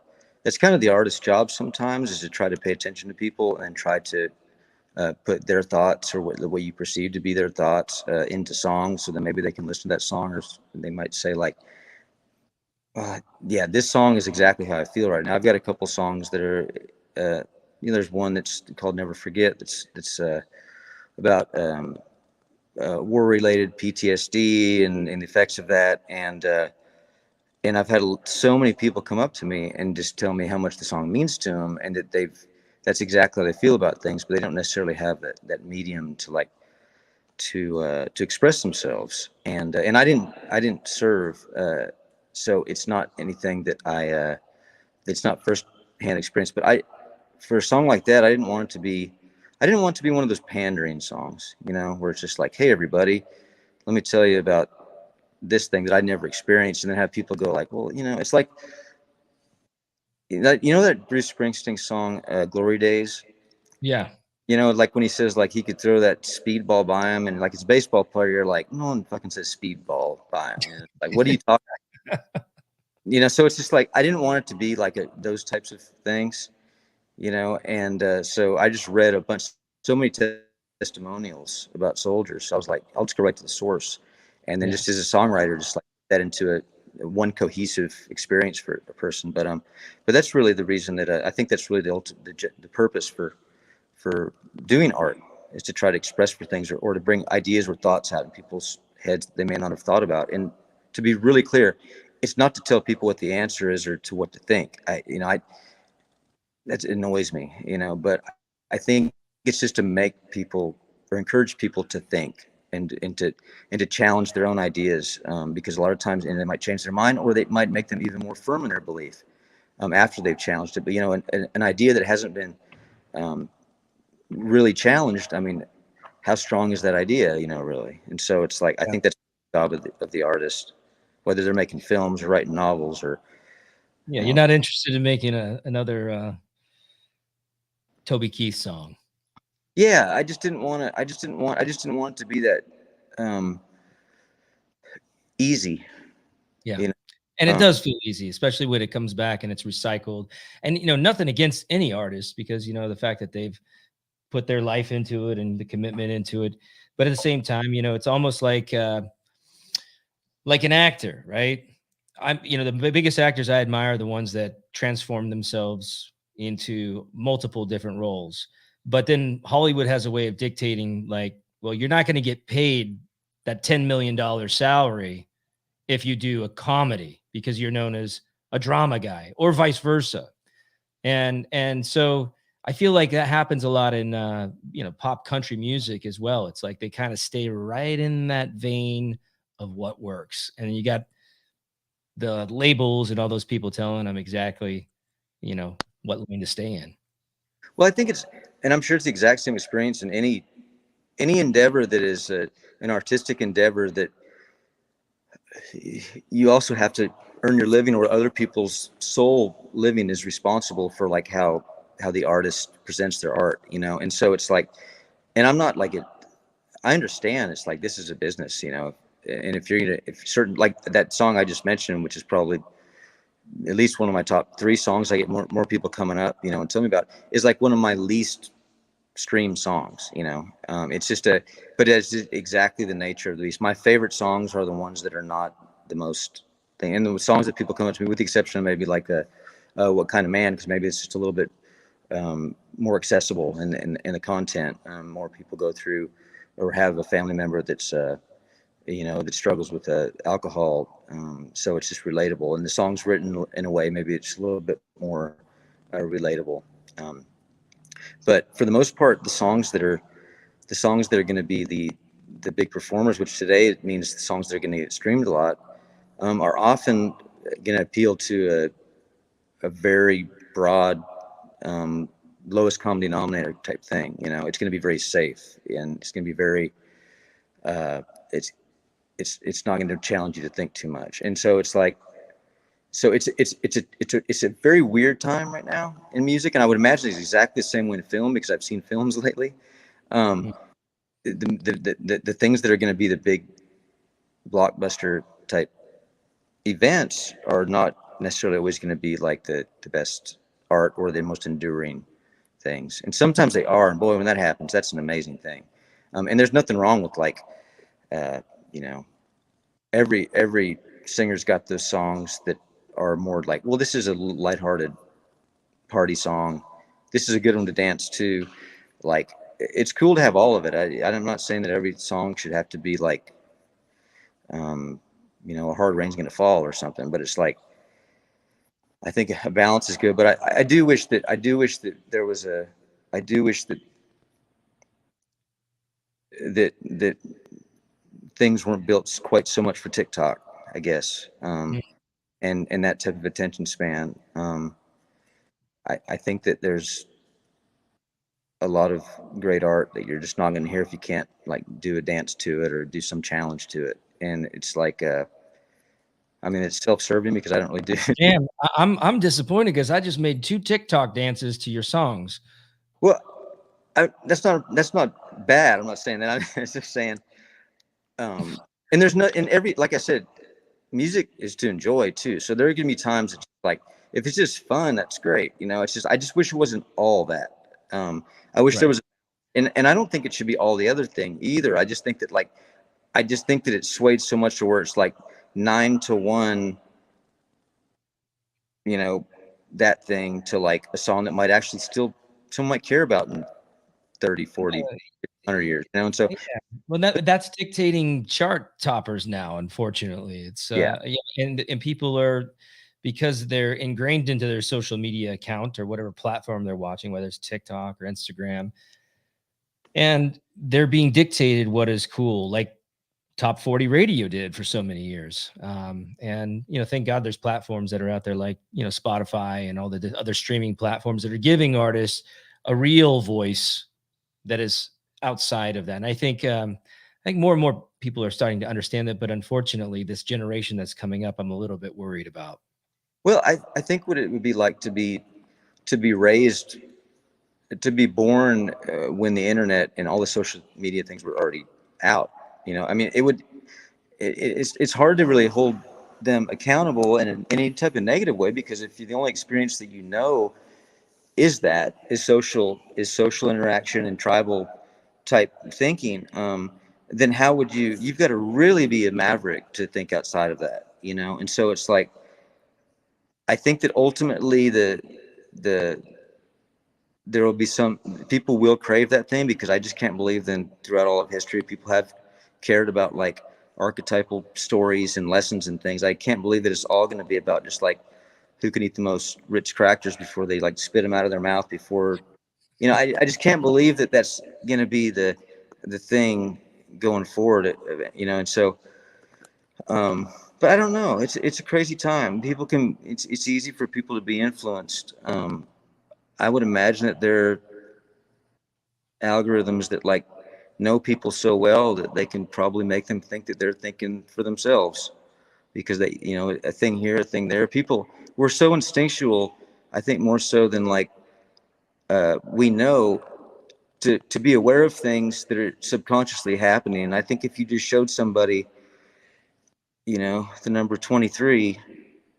artist's job sometimes, is to try to pay attention to people and try to put their thoughts, or the way you perceive to be their thoughts, into songs, so that maybe they can listen to that song, or they might say, like, yeah, this song is exactly how I feel right now. I've got a couple songs that are, you know, there's one that's called Never Forget, that's about war-related PTSD and the effects of that. And I've had so many people come up to me and just tell me how much the song means to them, and that that's exactly how they feel about things, but they don't necessarily have that medium to, like, to express themselves. And I didn't serve, so it's not anything that it's not first hand experience. But for a song like that, I didn't want it to be one of those pandering songs, you know, where it's just like, hey everybody, let me tell you about this thing that I never experienced, and then have people go like, well, you know, it's like, you know that Bruce Springsteen song, Glory Days.
Yeah.
You know, like when he says, like, he could throw that speedball by him, and like, it's a baseball player, you're like, no one fucking says speedball by him. You know? Like, what are you talking? You know, so it's just like, I didn't want it to be like those types of things, you know. And so I just read so many testimonials about soldiers. So I was like, I'll just go right to the source, and then
Yeah.
just as a songwriter, just like that into one cohesive experience for a person. But that's really the reason that I think that's really the purpose for doing art, is to try to express for things, or to bring ideas or thoughts out in people's heads they may not have thought about. And to be really clear, it's not to tell people what the answer is or to what to think. That annoys me, you know, but I think it's just to make people, or encourage people to think, and to challenge their own ideas, because a lot of times, and they might change their mind, or they might make them even more firm in their belief, after they've challenged it. But, you know, an idea that hasn't been, really challenged, I mean, how strong is that idea, you know, really? And so it's like, I think that's the job of the artist, whether they're making films or writing novels, or
Yeah, you're not interested in making another Toby Keith song.
Yeah, I just didn't want to. I just didn't want it to be that um, easy.
Yeah.
You know.
And it does feel easy, especially when it comes back and it's recycled. And nothing against any artist, because the fact that they've put their life into it and the commitment into it. But at the same time, it's almost like an actor, right? The biggest actors I admire are the ones that transform themselves into multiple different roles. But then Hollywood has a way of dictating, like, well, you're not going to get paid that $10 million salary if you do a comedy because you're known as a drama guy, or vice versa. And so I feel like that happens a lot in pop country music as well. It's like they kind of stay right in that vein of what works, and you got the labels and all those people telling them exactly what lane to stay in.
Well, I think and I'm sure it's the exact same experience in any endeavor that is an artistic endeavor, that you also have to earn your living, or other people's sole living is responsible for like how the artist presents their art, and so it's like, and I'm not like it. I understand it's like, this is a business, and if certain, like that song I just mentioned, which is probably at least one of my top 3 songs, I get more people coming up, and tell me about, is like one of my least stream songs. It's just but it's just exactly the nature of the beast. My favorite songs are the ones that are not the most thing, and the songs that people come up to me, with the exception of maybe like What Kind of Man, because maybe it's just a little bit more accessible in the content. More people go through or have a family member that's that struggles with alcohol, so it's just relatable, and the song's written in a way maybe it's a little bit more relatable. But for the most part, the songs that are going to be the big performers, which today it means the songs that are going to get streamed a lot, are often going to appeal to a very broad, lowest common denominator type thing. It's going to be very safe, and it's going to be very it's it's not going to challenge you to think too much. And so it's like, it's a very weird time right now in music, and I would imagine it's exactly the same way in film, because I've seen films lately. Um, the things that are going to be the big blockbuster type events are not necessarily always going to be like the best art or the most enduring things. And sometimes they are, and boy, when that happens, that's an amazing thing. And there's nothing wrong with like, you know, every singer's got those songs that are more like, well, this is a lighthearted party song. This is a good one to dance to. Like, it's cool to have all of it. I'm not saying that every song should have to be like, a hard rain's going to fall or something, but it's like, I think a balance is good. But I do wish that there was I do wish that things weren't built quite so much for TikTok, I guess. And that type of attention span. I think that there's a lot of great art that you're just not going to hear if you can't like do a dance to it or do some challenge to it. And it's like, I mean, it's self-serving because I don't really do.
Damn, I'm disappointed because I just made 2 TikTok dances to your songs.
Well, that's not bad. I'm not saying that. I'm just saying, and there's no, in every, like I said, music is to enjoy too. So there are going to be times it's like, if it's just fun, that's great. It's just, I just wish it wasn't all that. I wish there was, and I don't think it should be all the other thing either. I just think that like, it swayed so much to where it's like 9 to 1, that thing, to like a song that might actually still someone might care about in 30, 40, 100 years, and so,
Yeah. Well, that's dictating chart toppers now, unfortunately. It's
yeah.
and people are, because they're ingrained into their social media account or whatever platform they're watching, whether it's TikTok or Instagram, and they're being dictated what is cool, like Top 40 radio did for so many years. And thank God there's platforms that are out there like Spotify and all the other streaming platforms that are giving artists a real voice that is outside of that. And I think more and more people are starting to understand that. But unfortunately, this generation that's coming up, I'm a little bit worried about.
Well, I think what it would be like to be raised, to be born when the internet and all the social media things were already out. You know, I mean, it's hard to really hold them accountable in any type of negative way, because if the only experience that you know is social interaction and tribal type thinking, then how would you've got to really be a maverick to think outside of that, you know? And so it's like, I think that ultimately the there will be some people will crave that thing, because I just can't believe that throughout all of history people have cared about like archetypal stories and lessons and things. I can't believe that it's all going to be about just like who can eat the most Ritz crackers before they like spit them out of their mouth before, you know. I just can't believe that that's going to be the thing going forward, you know. And so but I don't know, it's a crazy time. People can, it's easy for people to be influenced. I would imagine that there are algorithms that like know people so well that they can probably make them think that they're thinking for themselves, because they, you know, a thing here, a thing there. People, we're so instinctual, I think more so than like we know to be aware of things that are subconsciously happening. And I think if you just showed somebody, you know, the number 23,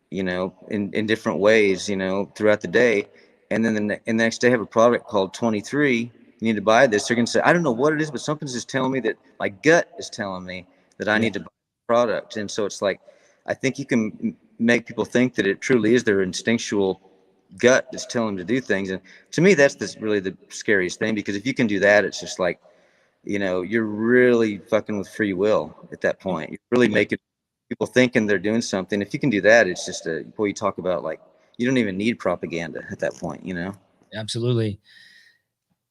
you know, in different ways, you know, throughout the day, and then the next day have a product called 23, you need to buy this, they're going to say, I don't know what it is, but something's just telling me, that my gut is telling me that I need to buy the product. And so it's like, I think you can make people think that it truly is their instinctual gut that's telling them to do things. And to me, that's really the scariest thing, because if you can do that, it's just like, you know, you're really fucking with free will at that point. You're really making people thinking they're doing something. If you can do that, it's just a, boy, you talk about like, you don't even need propaganda at that point, you know?
Absolutely.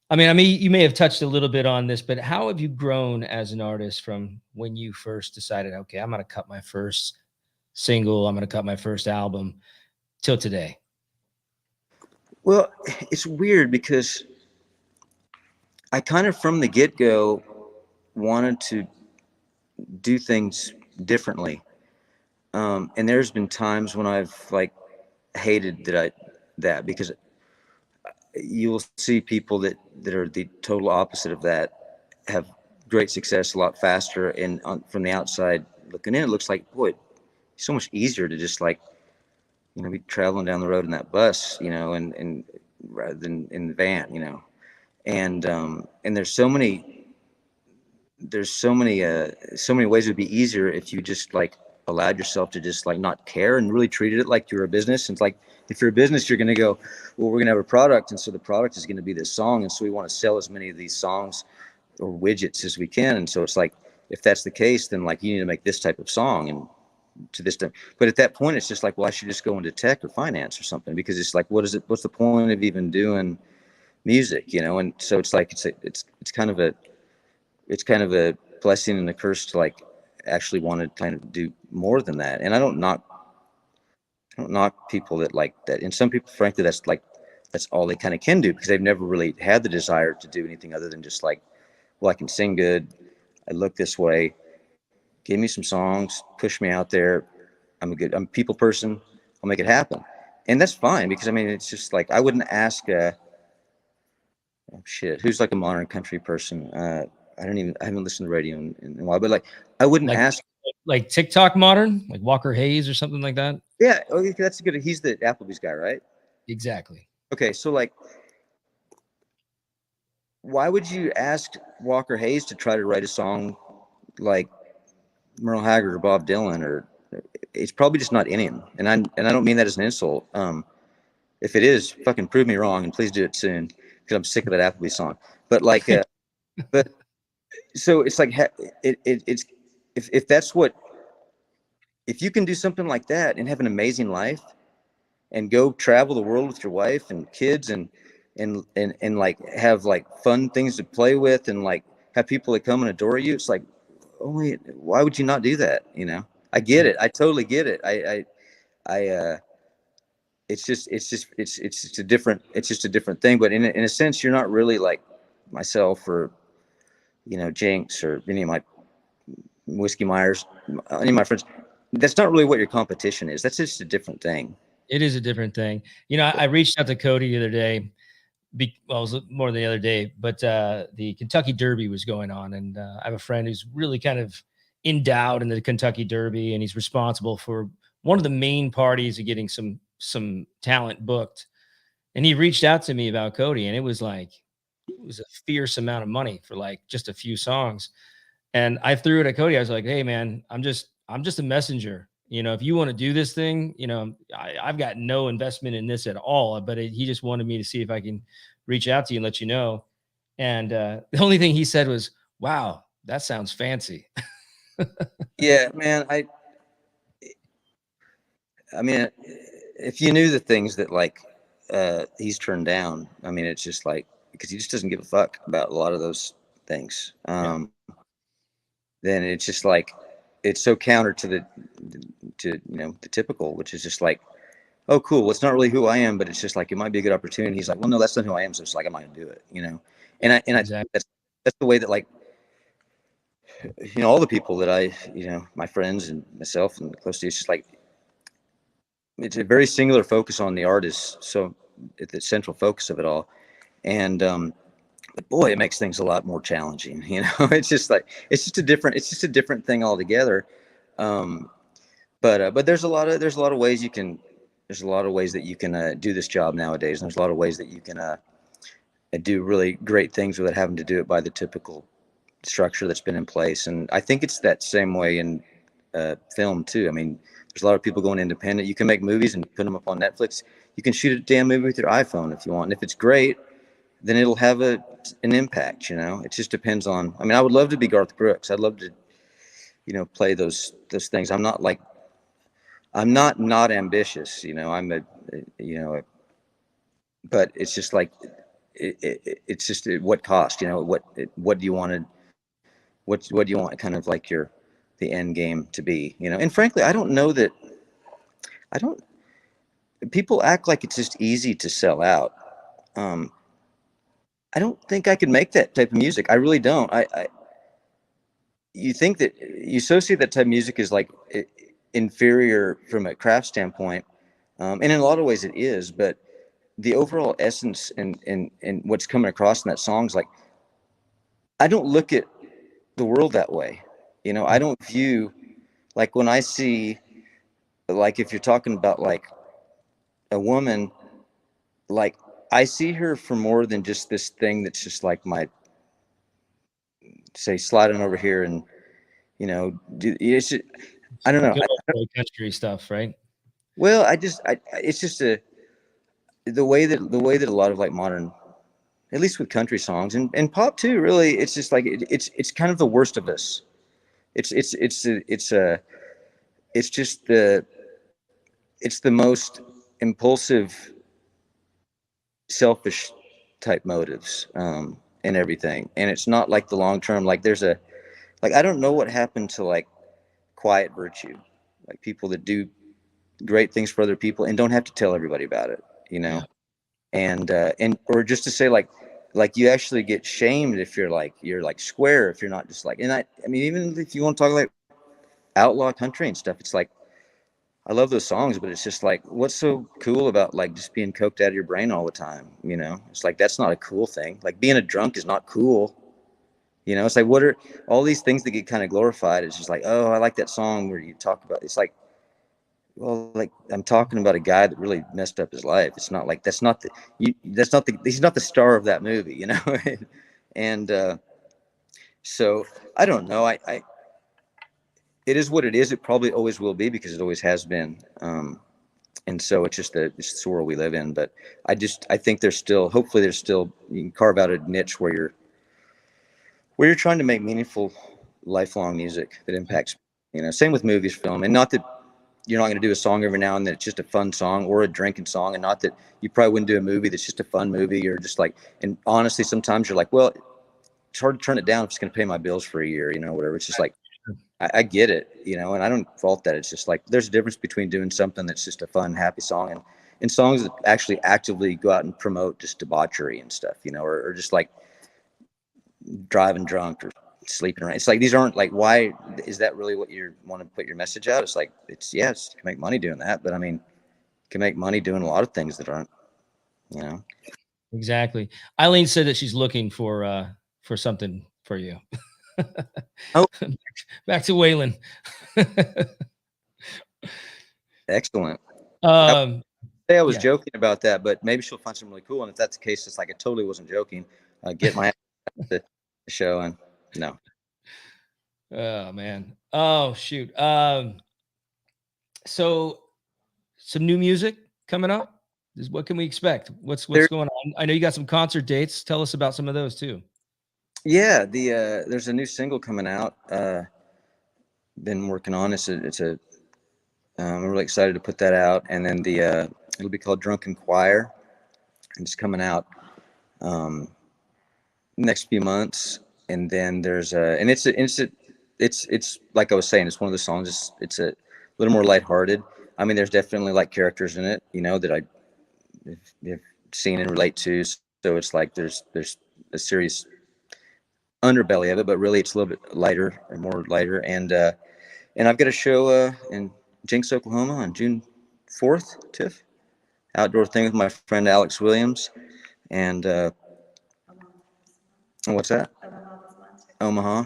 I mean, you may have touched a little bit on this, but how have you grown as an artist from when you first decided, okay, I'm going to cut my first single, I'm going to cut my first album, till today?
Well, it's weird because I kind of from the get go wanted to do things differently. And there's been times when I've like hated that because you will see people that are the total opposite of that have great success a lot faster. And from the outside looking in, it looks like, boy, it's so much easier to just like, you know, be traveling down the road in that bus, you know, and rather than in the van, you know. And so many ways it would be easier if you just like allowed yourself to just like not care and really treated it like you're a business. And it's like, if you're a business, you're going to go, well, we're going to have a product, and so the product is going to be this song, and so we want to sell as many of these songs or widgets as we can. And so it's like, if that's the case, then like you need to make this type of song and to this time. But at that point, it's just like, well, I should just go into tech or finance or something, because it's like, what is it? What's the point of even doing music, you know? And so it's like, it's kind of a blessing and a curse to like actually want to kind of do more than that. And I don't knock people that like that. And some people, frankly, that's all they kind of can do, because they've never really had the desire to do anything other than just like, well, I can sing good, I look this way, give me some songs, push me out there. I'm a people person. I'll make it happen. And that's fine, because I mean, it's just like, I wouldn't ask, oh shit, who's like a modern country person? I haven't listened to radio in a while, but like, I wouldn't ask.
Like TikTok modern, like Walker Hayes or something like that?
Yeah, okay, that's good. He's the Applebee's guy, right?
Exactly.
Okay, so like, why would you ask Walker Hayes to try to write a song like Merle Haggard or Bob Dylan? Or it's probably just not in him. And I don't mean that as an insult. If it is, fucking prove me wrong, and please do it soon, because I'm sick of that Applebee's song. But like, but so it's like, it's if that's what, if you can do something like that and have an amazing life and go travel the world with your wife and kids and like have like fun things to play with and like have people that come and adore you, it's like, only why would you not do that? You know, I get it. I totally get it. It's just a different thing. But in a sense, you're not really like myself or, you know, Jinx or any of my Whiskey Myers, any of my friends. That's not really what your competition is. That's just a different thing.
It is a different thing. You know, I reached out to Cody the other day. Well, it was more than the other day, but the Kentucky Derby was going on, and I have a friend who's really kind of endowed in the Kentucky Derby, and he's responsible for one of the main parties of getting some talent booked. And he reached out to me about Cody, and it was a fierce amount of money for like just a few songs. And I threw it at Cody. I was like, "Hey, man, I'm just a messenger. You know, if you want to do this thing, you know, I've got no investment in this at all. But he just wanted me to see if I can reach out to you and let you know." And the only thing he said was, "Wow, that sounds fancy."
Yeah, man. I mean, if you knew the things that like he's turned down, I mean, it's just like because he just doesn't give a fuck about a lot of those things.
Yeah.
Then it's just like it's so counter to the typical, which is just like, oh, cool. Well, it's not really who I am, but it's just like it might be a good opportunity. He's like, well, no, that's not who I am. So it's like I'm not gonna do it, you know. And I think
Exactly.
that's the way that like all the people that my friends and myself and close to, it's just like it's a very singular focus on the artist. So it's the central focus of it all. And but boy, it makes things a lot more challenging. It's just like it's just a different thing altogether. But there's a lot of ways that you can do this job nowadays, and there's a lot of ways that you can do really great things without having to do it by the typical structure that's been in place. And I think it's that same way in film too. I mean, there's a lot of people going independent. You can make movies and put them up on Netflix. You can shoot a damn movie with your iPhone if you want. And if it's great, then it'll have an impact. It just depends on. I mean, I would love to be Garth Brooks. I'd love to, play those things. I'm not ambitious. But it's just like it's just at what cost. What do you want to what do you want kind of like the end game to be, and frankly I don't people act like it's just easy to sell out. I don't think I could make that type of music. I really don't. You think that you associate that type of music as like inferior from a craft standpoint, and in a lot of ways it is, but the overall essence and what's coming across in that song is like I don't look at the world that way. I don't view like when I see like if you're talking about like a woman, like I see her for more than just this thing that's just like my say slide on over here and it's just, I don't know.
Good old country stuff, right?
Well, it's just the way that a lot of like modern, at least with country songs and pop too, really, it's just like it's kind of the worst of us. It's just it's the most impulsive, selfish type motives, and everything. And it's not like the long term. Like I don't know what happened to like quiet virtue, like people that do great things for other people and don't have to tell everybody about it,
Yeah.
and or just to say like you actually get shamed if you're like square, if you're not just like. And I mean, even if you want to talk like outlaw country and stuff, it's like I love those songs, but it's just like what's so cool about like just being coked out of your brain all the time? It's like that's not a cool thing. Like being a drunk is not cool. It's like what are all these things that get kind of glorified? It's just like, oh, I like that song where you talk about. It's like, well, like I'm talking about a guy that really messed up his life. It's not like he's not the star of that movie. And so I don't know. It is what it is. It probably always will be because it always has been. And so it's just the world we live in. But I think hopefully there's still, you can carve out a niche where you're trying to make meaningful, lifelong music that impacts. Same with movies, film, and not that you're not going to do a song every now and then. It's just a fun song or a drinking song, and not that you probably wouldn't do a movie that's just a fun movie or just like. And honestly, sometimes you're like, well, it's hard to turn it down if it's going to pay my bills for a year, whatever. It's just like. I get it, and I don't fault that. It's just like there's a difference between doing something that's just a fun, happy song and songs that actually actively go out and promote just debauchery and stuff, or just like driving drunk or sleeping around. It's like these aren't like, why is that really what you want to put your message out? It's like yes, you can make money doing that, but I mean, can make money doing a lot of things that aren't, you know.
Exactly. Eileen said that she's looking for something for you.
Oh,
back to Waylon.
excellent.
um,
I was
yeah.
joking about that, but maybe she'll find something really cool. And if that's the case, it's like I totally wasn't joking. Get my the show and no.
Oh man. Oh shoot. So some new music coming up. What can we expect? What's going on? I know you got some concert dates. Tell us about some of those too.
Yeah, there's a new single coming out. Been working on. I'm really excited to put that out, and then it'll be called Drunken Choir, and it's coming out next few months. And then there's it's like I was saying, it's one of the songs. It's a little more lighthearted. I mean, there's definitely like characters in it, you know, that have seen and relate to. So it's like there's a serious underbelly of it, but really it's a little bit lighter or more lighter. And I've got a show in Jinx, Oklahoma on June 4th, Tiff. Outdoor thing with my friend Alex Williams. And what's that? Omaha.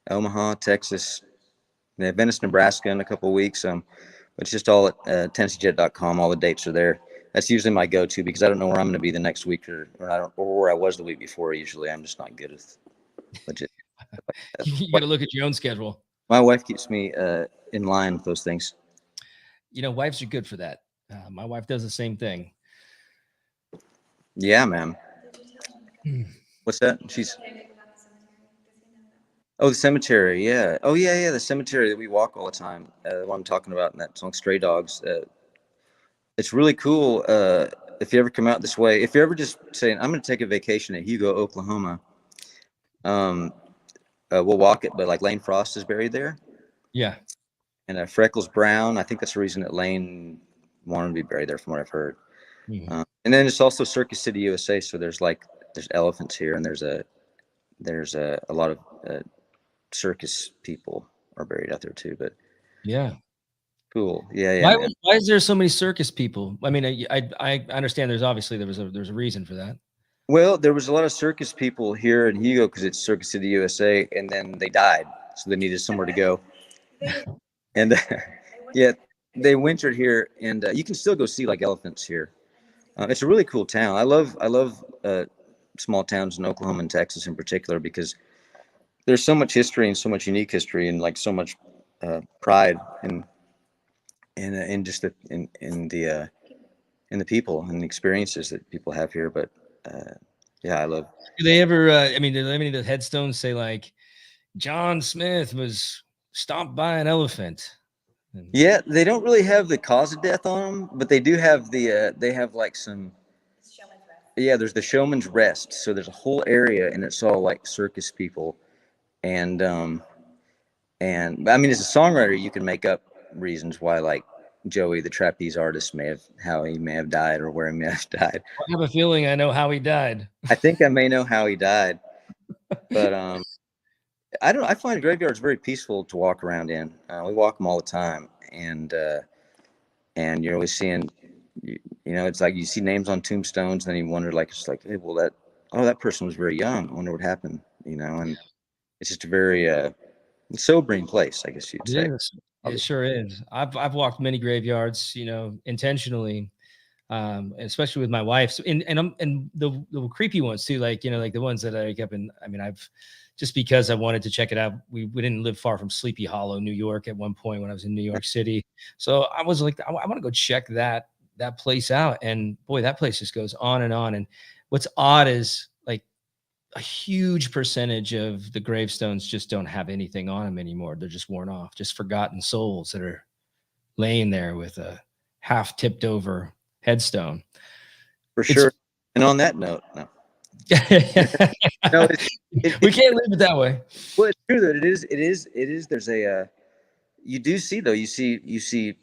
Omaha, Texas. Yeah, Venice, Nebraska in a couple of weeks. But it's just all at TennesseeJet.com. All the dates are there. That's usually my go-to because I don't know where I'm going to be the next week or where I was the week before. Usually, I'm just not good at legit.
You got to look at your own schedule.
My wife keeps me in line with those things.
You know, wives are good for that. My wife does the same thing.
Yeah, man. What's that? She's. Oh, the cemetery. Yeah. Oh, yeah. The cemetery that we walk all the time. What I'm talking about in that song, Stray Dogs. It's really cool. If you ever come out this way, if you're ever just saying, I'm going to take a vacation at Hugo, Oklahoma, we'll walk it. But like Lane Frost is buried there.
Yeah.
And Freckles Brown. I think that's the reason that Lane wanted to be buried there, from what I've heard. Mm-hmm. And then it's also Circus City, USA. So there's elephants here, and there's a lot of circus people are buried out there too. But
yeah,
cool. Yeah.
Why is there so many circus people? I mean, I understand there's a reason for that.
Well, there was a lot of circus people here in Hugo because it's Circus City, USA, and then they died, so they needed somewhere to go. And yeah, they wintered here, and you can still go see like elephants here. It's a really cool town. I love small towns in Oklahoma and Texas in particular because there's so much history and so much unique history and like so much pride in just in the people and the experiences that people have here. But yeah, I love.
Do they ever? I mean, do any of the headstones say like John Smith was stomped by an elephant?
Yeah, they don't really have the cause of death on them, but they do have they have like some. Yeah, there's the Showman's Rest. So there's a whole area, and it's all like circus people, and I mean, as a songwriter, you can make up reasons why, like Joey, the trapeze artist, how he may have died or where he may have died.
I have a feeling I know how he died.
I think I may know how he died, but I find graveyards very peaceful to walk around in. We walk them all the time, and you're always seeing, you know, it's like you see names on tombstones, and then you wonder, like, it's like, hey, well, that person was very young. I wonder what happened, you know. And it's just a very sobering place, I guess you'd say.
It sure is. I've walked many graveyards, you know, intentionally. Especially with my wife. So, and the creepy ones too, like, you know, like the ones that I kept in. I mean, I've just because I wanted to check it out. We didn't live far from Sleepy Hollow, New York, at one point when I was in New York City. So I was like, I want to go check that place out. And boy, that place just goes on and on. And what's odd is like a huge percentage of the gravestones just don't have anything on them anymore. They're just worn off, just forgotten souls that are laying there with a half tipped over headstone.
For sure. And on that note, no.
No, we can't leave it that way.
Well, it's true that it is. There's you do see though, you see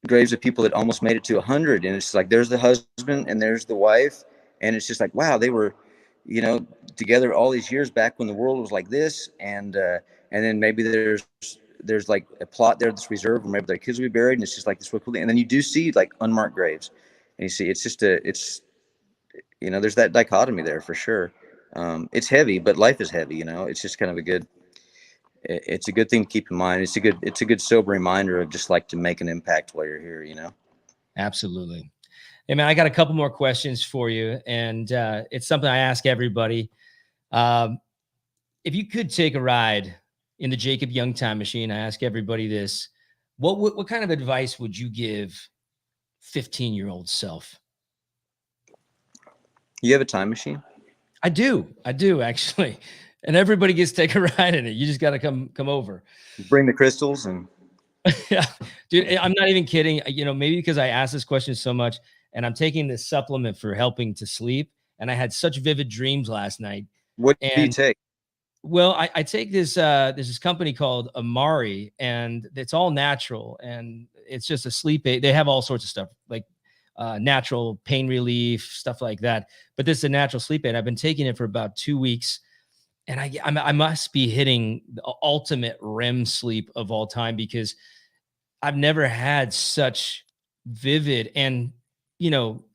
graves of people that almost made it to 100, and it's like there's the husband and there's the wife, and it's just like, wow, they were, you know, together all these years back when the world was like this, and then maybe there's there's like a plot there that's reserved where maybe their kids will be buried, and it's just like this real cool thing. And then you do see like unmarked graves, and you see it's there's that dichotomy there for sure. It's heavy, but life is heavy. It's just kind of it's a good thing to keep in mind. It's a good sober reminder of just like to make an impact while you're here.
Absolutely. Hey man, I got a couple more questions for you, and it's something I ask everybody. If you could take a ride in the Jacob Young time machine, I ask everybody this: what kind of advice would you give 15-year-old self?
You have a time machine?
I do actually, and everybody gets to take a ride in it. You just got to come over.
Bring the crystals and.
Yeah, dude, I'm not even kidding. Maybe because I asked this question so much, and I'm taking this supplement for helping to sleep, and I had such vivid dreams last night.
What do you take?
Well, I take this. There's this company called Amari, and it's all natural, and it's just a sleep aid. They have all sorts of stuff like natural pain relief, stuff like that. But this is a natural sleep aid. I've been taking it for about 2 weeks, and I must be hitting the ultimate REM sleep of all time, because I've never had such vivid and,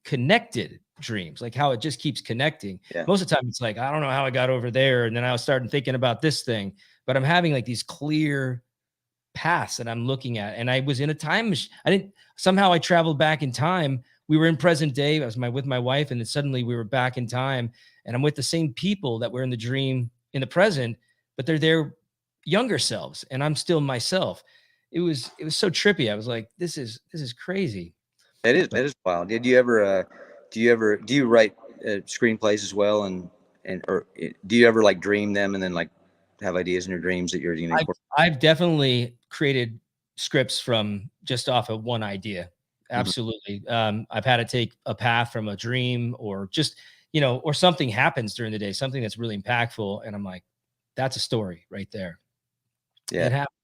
connected dreams, like how it just keeps connecting.
Yeah.
Most of the time it's like, I don't know how I got over there. And then I was starting thinking about this thing, but I'm having like these clear paths that I'm looking at. And I was in a time machine. I traveled back in time. We were in present day. I was with my wife, and then suddenly we were back in time, and I'm with the same people that were in the dream in the present, but they're their younger selves, and I'm still myself. It was so trippy. I was like, this is crazy.
That is wild. Do you write screenplays as well, or do you ever like dream them and then like have ideas in your dreams that you're
I've definitely created scripts from just off of one idea. Absolutely. I've had to take a path from a dream, or just, or something happens during the day, something that's really impactful, and I'm like, that's a story right there.
Yeah.
It happens.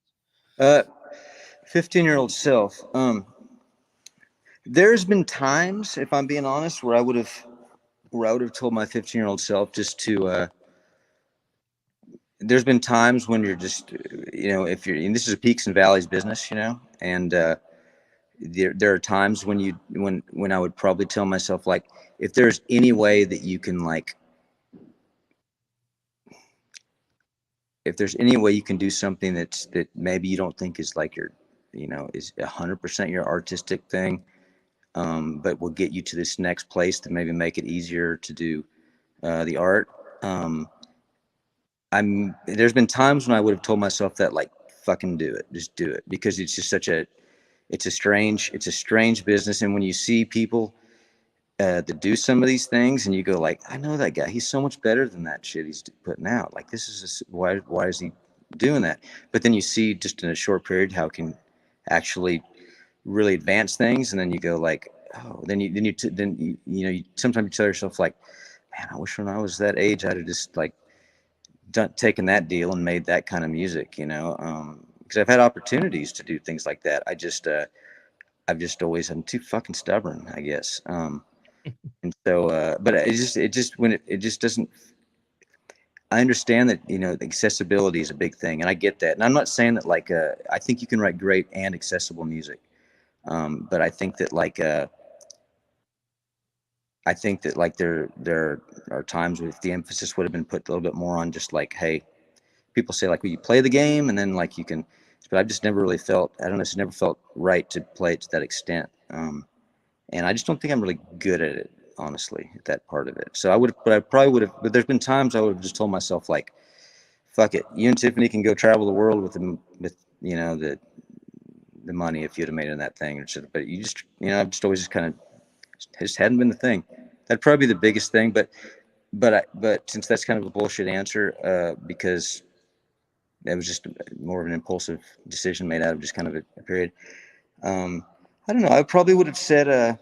15-year-old self. There's been times, if I'm being honest, where I would have told my 15-year-old self just to. There's been times when you're just, if you're, and this is a peaks and valleys business, and there are times when I would probably tell myself, like, if there's any way that you can if there's any way you can do something that maybe you don't think is like your, is 100% your artistic thing, but will get you to this next place to maybe make it easier to do the art. There's been times when I would have told myself that, like, fucking do it, just do it, because it's just it's a strange business. And when you see people that do some of these things, and you go like, I know that guy, he's so much better than that shit he's putting out. Like, this is why is he doing that? But then you see just in a short period how it can actually really advance things, and then you go like, oh, then you sometimes you tell yourself like, man, I wish when I was that age I'd have just like taken that deal and made that kind of music, because I've had opportunities to do things like that. I'm too fucking stubborn, I guess. And so, but it just doesn't. I understand that, accessibility is a big thing, and I get that. And I'm not saying that like, I think you can write great and accessible music, but I think that like, there are times where the emphasis would have been put a little bit more on just like, hey, people say like, well, you play the game and then like you can, but I've just never really felt, I don't know, it's never felt right to play it to that extent. And I just don't think I'm really good at it, honestly, at that part of it. So I probably would have, but there's been times I would have just told myself like, fuck it, you and Tiffany can go travel the world with the money if you'd have made it in that thing. But you just, I've just always just kind of, just hadn't been the thing. That'd probably be the biggest thing. But since that's kind of a bullshit answer, because that was just more of an impulsive decision made out of just kind of a period. I don't know. I probably would have said,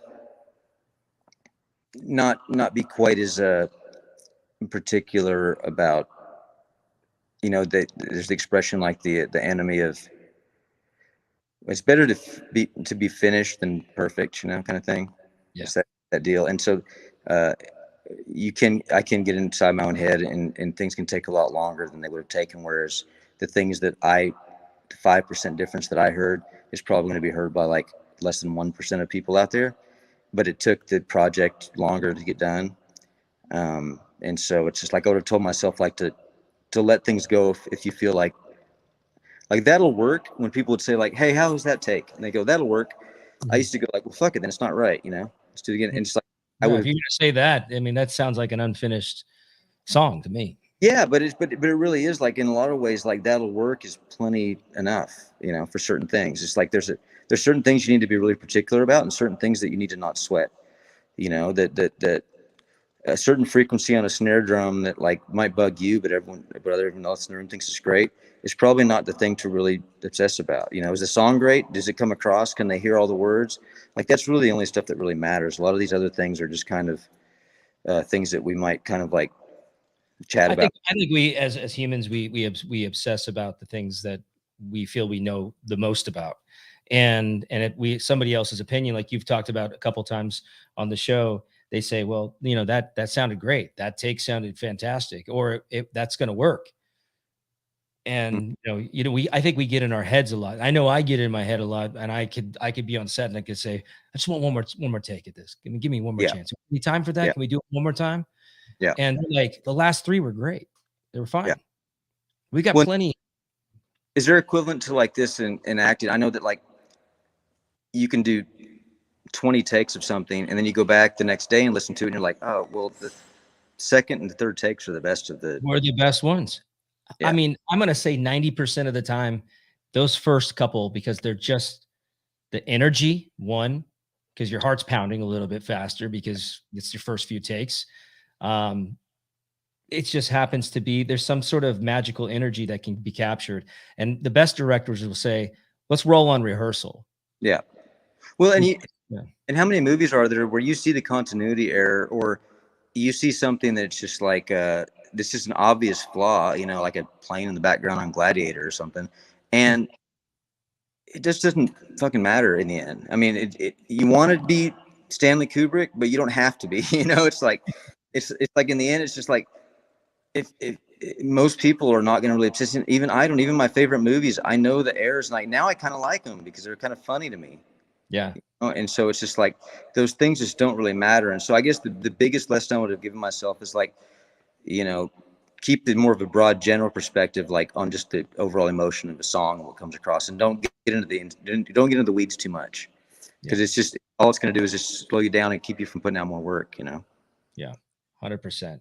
not be quite as particular about, there's the expression like the enemy of, it's better to be finished than perfect, kind of thing.
Yeah.
It's that deal. And so I can get inside my own head, and things can take a lot longer than they would have taken. Whereas the things that I the 5% difference that I heard is probably going to be heard by like less than 1% of people out there. But it took the project longer to get done. And so it's just like I would have told myself like to let things go if you feel like that'll work. When people would say like, hey, how does that take? And they go, that'll work. I used to go like, well, fuck it, then it's not right, you know. Let's do it again. And it's like I
Yeah,
would
if you're gonna say that, I mean, that sounds like an unfinished song to me.
yeah, but it really is like in a lot of ways like that'll work is plenty enough, you know, for certain things. It's like there's certain things you need to be really particular about and certain things that you need to not sweat. You know, that a certain frequency on a snare drum that like might bug you, but everyone else in the room thinks it's great. It's probably not the thing to really obsess about. You know, is the song great? Does it come across? Can they hear all the words? Like that's really the only stuff that really matters. A lot of these other things are just kind of things that we might kind of like chat about.
I think we as humans we obsess about the things that we feel we know the most about, and we somebody else's opinion, like you've talked about a couple times on the show. They say, well, you know, that sounded great, that take sounded fantastic, or that's going to work. And I think we get in our heads a lot. I know I get in my head a lot, and I could be on set and I could say, I just want one more take at this. Give me one more
Yeah.
chance. Any time for that?
Yeah.
Can we do it one more time?
Yeah.
And like the last three were great. They were fine.
Yeah.
We got plenty.
Is there equivalent to like this in acting? I know that like you can do 20 takes of something and then you go back the next day and listen to it and you're like, oh, well, the second and the third takes are the best of the.
We're the best ones.
Yeah.
I mean, I'm going to say 90% of the time, those first couple, because they're just the energy, one, because your heart's pounding a little bit faster because it's your first few takes. It just happens to be, there's some sort of magical energy that can be captured. And the best directors will say, let's roll on rehearsal.
Yeah. Well, and
Yeah.
and how many movies are there where you see the continuity error or you see something that's just like, this is an obvious flaw, you know, like a plane in the background on Gladiator or something. And it just doesn't fucking matter in the end. I mean, you want to be Stanley Kubrick, but you don't have to be, you know, it's like like in the end, it's just like, if most people are not going to really obsess, even my favorite movies, I know the errors and now I kind of like them because they're kind of funny to me.
Yeah.
You know? And so it's just like those things just don't really matter. And so I guess the biggest lesson I would have given myself is like, you know, keep the more of a broad general perspective, like on just the overall emotion of a song and what comes across, and don't get into the weeds too much, because it's just all it's going to do is just slow you down and keep you from putting out more work, you know?
Yeah. 100%.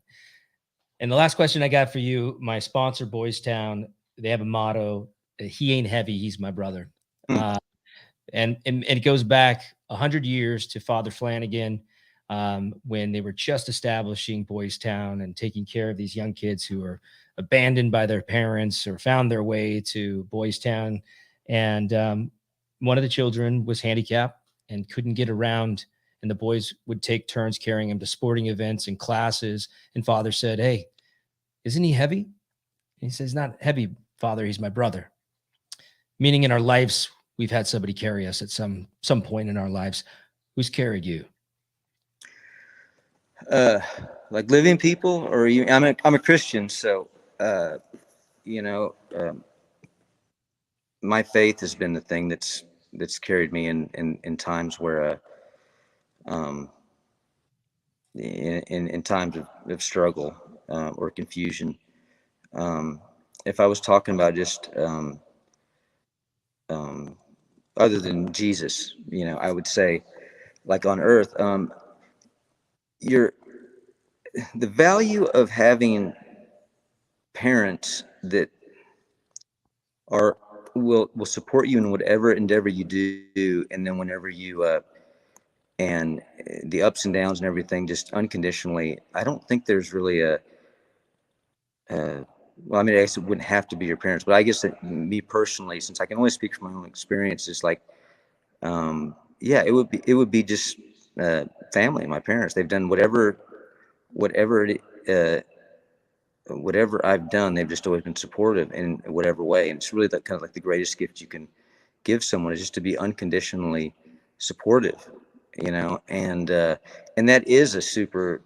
And the last question I got for you, my sponsor, Boys Town, they have a motto: he ain't heavy, he's my brother. And it goes back 100 years to Father Flanagan, when they were just establishing Boys Town and taking care of these young kids who were abandoned by their parents or found their way to Boys Town. And one of the children was handicapped and couldn't get around, and the boys would take turns carrying him to sporting events and classes. And Father said, hey, isn't he heavy? And he says, not heavy, Father, he's my brother. Meaning in our lives, we've had somebody carry us at some point in our lives. Who's carried you?
Like living people, or you? I'm a Christian, so you know, my faith has been the thing that's carried me in times where in times of struggle or confusion. If I was talking about just other than Jesus, you know, I would say, like on earth, the value of having parents that will support you in whatever endeavor you do, and then whenever you and the ups and downs and everything, just unconditionally. I don't think there's really well, I mean, I guess it wouldn't have to be your parents, but I guess that me personally, since I can only speak from my own experience, is like, yeah, it would be just family. My parents, they've done whatever I've done, they've just always been supportive in whatever way. And it's really kind of like the greatest gift you can give someone, is just to be unconditionally supportive, you know. And that is a super,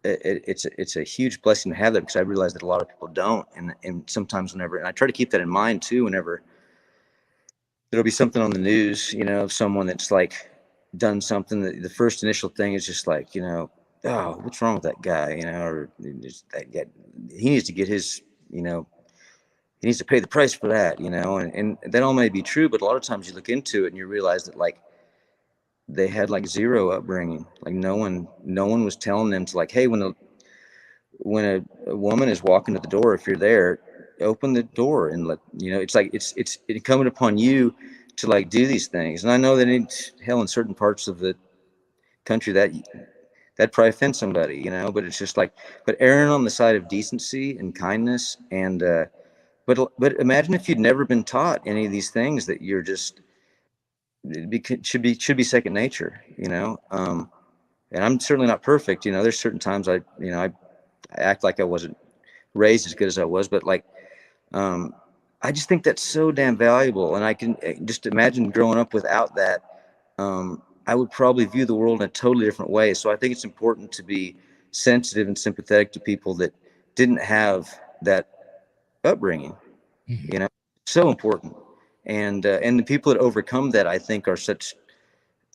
it's a huge blessing to have that, because I realize that a lot of people don't. And sometimes and I try to keep that in mind too, whenever there'll be something on the news, you know, of someone that's like done something that the first initial thing is just like, you know, oh, what's wrong with that guy, you know, or just that guy, he needs to get his, you know, he needs to pay the price for that, you know, and that all may be true, but a lot of times you look into it and you realize that like they had like zero upbringing, like no one was telling them to like, hey, when a woman is walking to the door, if you're there, open the door and let you know. It's like it's incumbent upon you to like do these things. And I know that in hell in certain parts of the country that probably offends somebody, you know. But it's just like, but erring on the side of decency and kindness, and but imagine if you'd never been taught any of these things that you're just should be second nature, you know. And I'm certainly not perfect, you know. There's certain times I act like I wasn't raised as good as I was, but like, um, I just think that's so damn valuable. And I can just imagine growing up without that. I would probably view the world in a totally different way. So I think it's important to be sensitive and sympathetic to people that didn't have that upbringing.
Mhm.
You know, so important. And the people that overcome that, I think, are such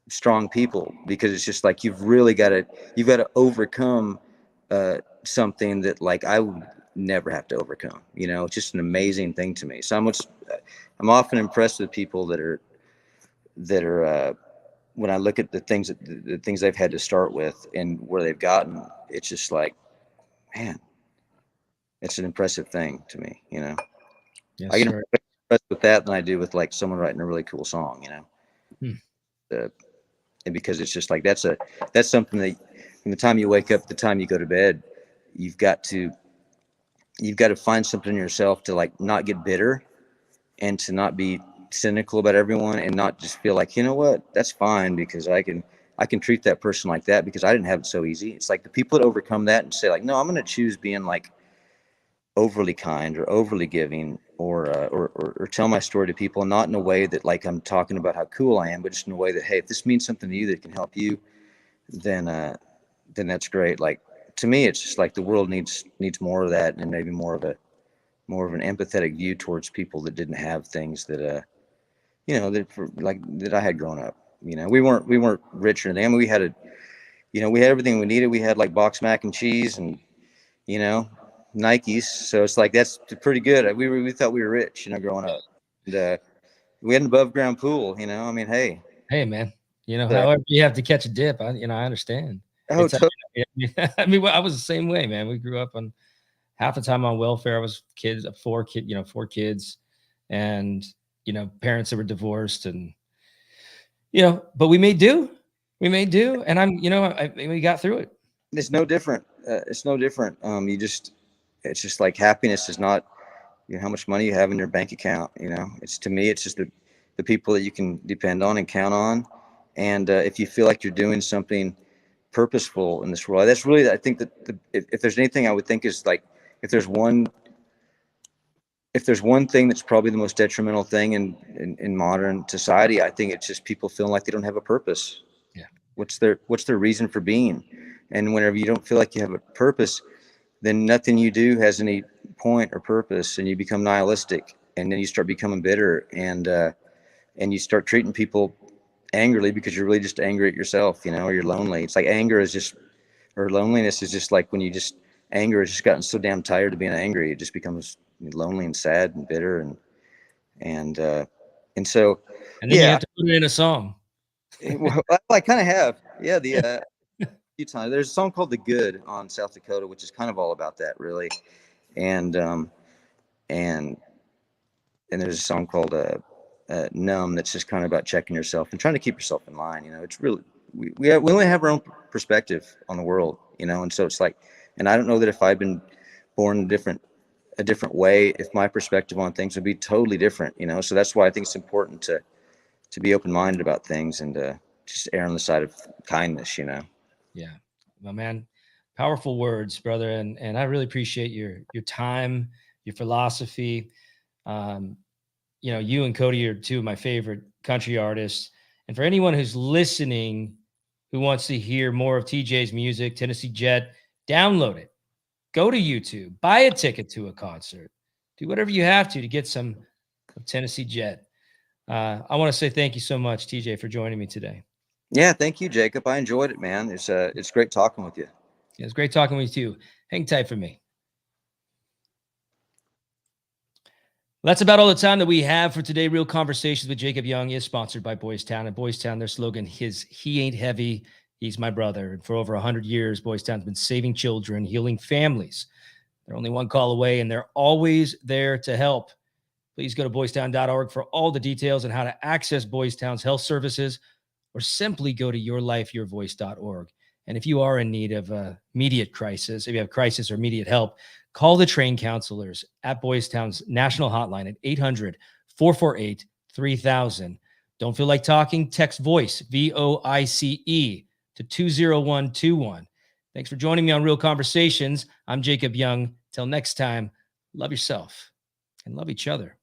strong people, because it's just like you've got to overcome something that like I would never have to overcome. You know, it's just an amazing thing to me. So I'm often impressed with people that are when I look at the things they've had to start with and where they've gotten. It's just like, man, it's an impressive thing to me. You know,
Yes,
I get
sir.
impressed with that than I do with like someone writing a really cool song. You know.
Hmm.
And because it's just like that's something that from the time you wake up to the time you go to bed, you've got to you've got to find something in yourself to like not get bitter and to not be cynical about everyone, and not just feel like, you know what, that's fine because I can treat that person like that because I didn't have it so easy. It's like the people that overcome that and say like, no, I'm going to choose being like overly kind or overly giving, or tell my story to people, not in a way that like I'm talking about how cool I am, but just in a way that, hey, if this means something to you that can help you, then then that's great. Like, to me, it's just like the world needs more of that, and maybe more of an empathetic view towards people that didn't have things that that I had growing up. You know, we weren't rich or anything. I mean, we had everything we needed. We had like box mac and cheese and, you know, Nikes. So it's like that's pretty good. We thought we were rich, you know, growing up. And we had an above ground pool. You know, I mean, hey.
Hey, man. You know,
Uh,
however you have to catch a dip, I understand.
oh,
It's,
to-
I mean, I was the same way, man. We grew up on half the time on welfare. I was four kids, and parents that were divorced, and but we made do. We made do, and we got through it.
it's no different. It's no different. It's just like happiness is not, you know, how much money you have in your bank account. You know, it's, to me, it's just the people that you can depend on and count on. And if you feel like you're doing something purposeful in this world, that's really, I think that if there's anything I would think is like, if there's one thing that's probably the most detrimental thing in modern society, I think it's just people feeling like they don't have a purpose.
Yeah.
What's their reason for being? And whenever you don't feel like you have a purpose, then nothing you do has any point or purpose, and you become nihilistic, and then you start becoming bitter, and you start treating people angrily because you're really just angry at yourself, you know, or you're lonely. It's like loneliness is just like when you just, anger has just gotten so damn tired of being angry, it just becomes lonely and sad and bitter, and and so
And then you
yeah.
have to put it in a song.
Well, I kind of have, yeah, the few times. There's a song called "The Good" on South Dakota, which is kind of all about that, really. And and and there's a song called "Numb" that's just kind of about checking yourself and trying to keep yourself in line. You know, it's really, we only have our own perspective on the world, you know, and so it's like, and I don't know that if I'd been born a different way, if my perspective on things would be totally different, you know. So that's why I think it's important to be open minded about things, and just err on the side of kindness, you know.
Yeah. Well, man, powerful words, brother. And I really appreciate your time, your philosophy. Um, you and Cody are two of my favorite country artists. And for anyone who's listening, who wants to hear more of TJ's music, Tennesse Jet, download it. Go to YouTube, buy a ticket to a concert, do whatever you have to get some of Tennesse Jet. I want to say thank you so much, TJ, for joining me today.
Yeah, thank you, Jacob. I enjoyed it, man. It's great talking with you.
Yeah, it's great talking with you. Hang tight for me. That's about all the time that we have for today. Real Conversations with Jacob Young is sponsored by Boys Town. And Boys Town, their slogan is "He ain't heavy, he's my brother." And for over 100 years, Boys Town's been saving children, healing families. They're only one call away, and they're always there to help. Please go to boystown.org for all the details on how to access Boys Town's health services, or simply go to yourlifeyourvoice.org. And if you are in need of a immediate crisis, if you have crisis or immediate help, call the trained counselors at Boys Town's national hotline at 800-448-3000. Don't feel like talking? Text VOICE, VOICE, to 20121. Thanks for joining me on Real Conversations. I'm Jacob Young. Till next time, love yourself and love each other.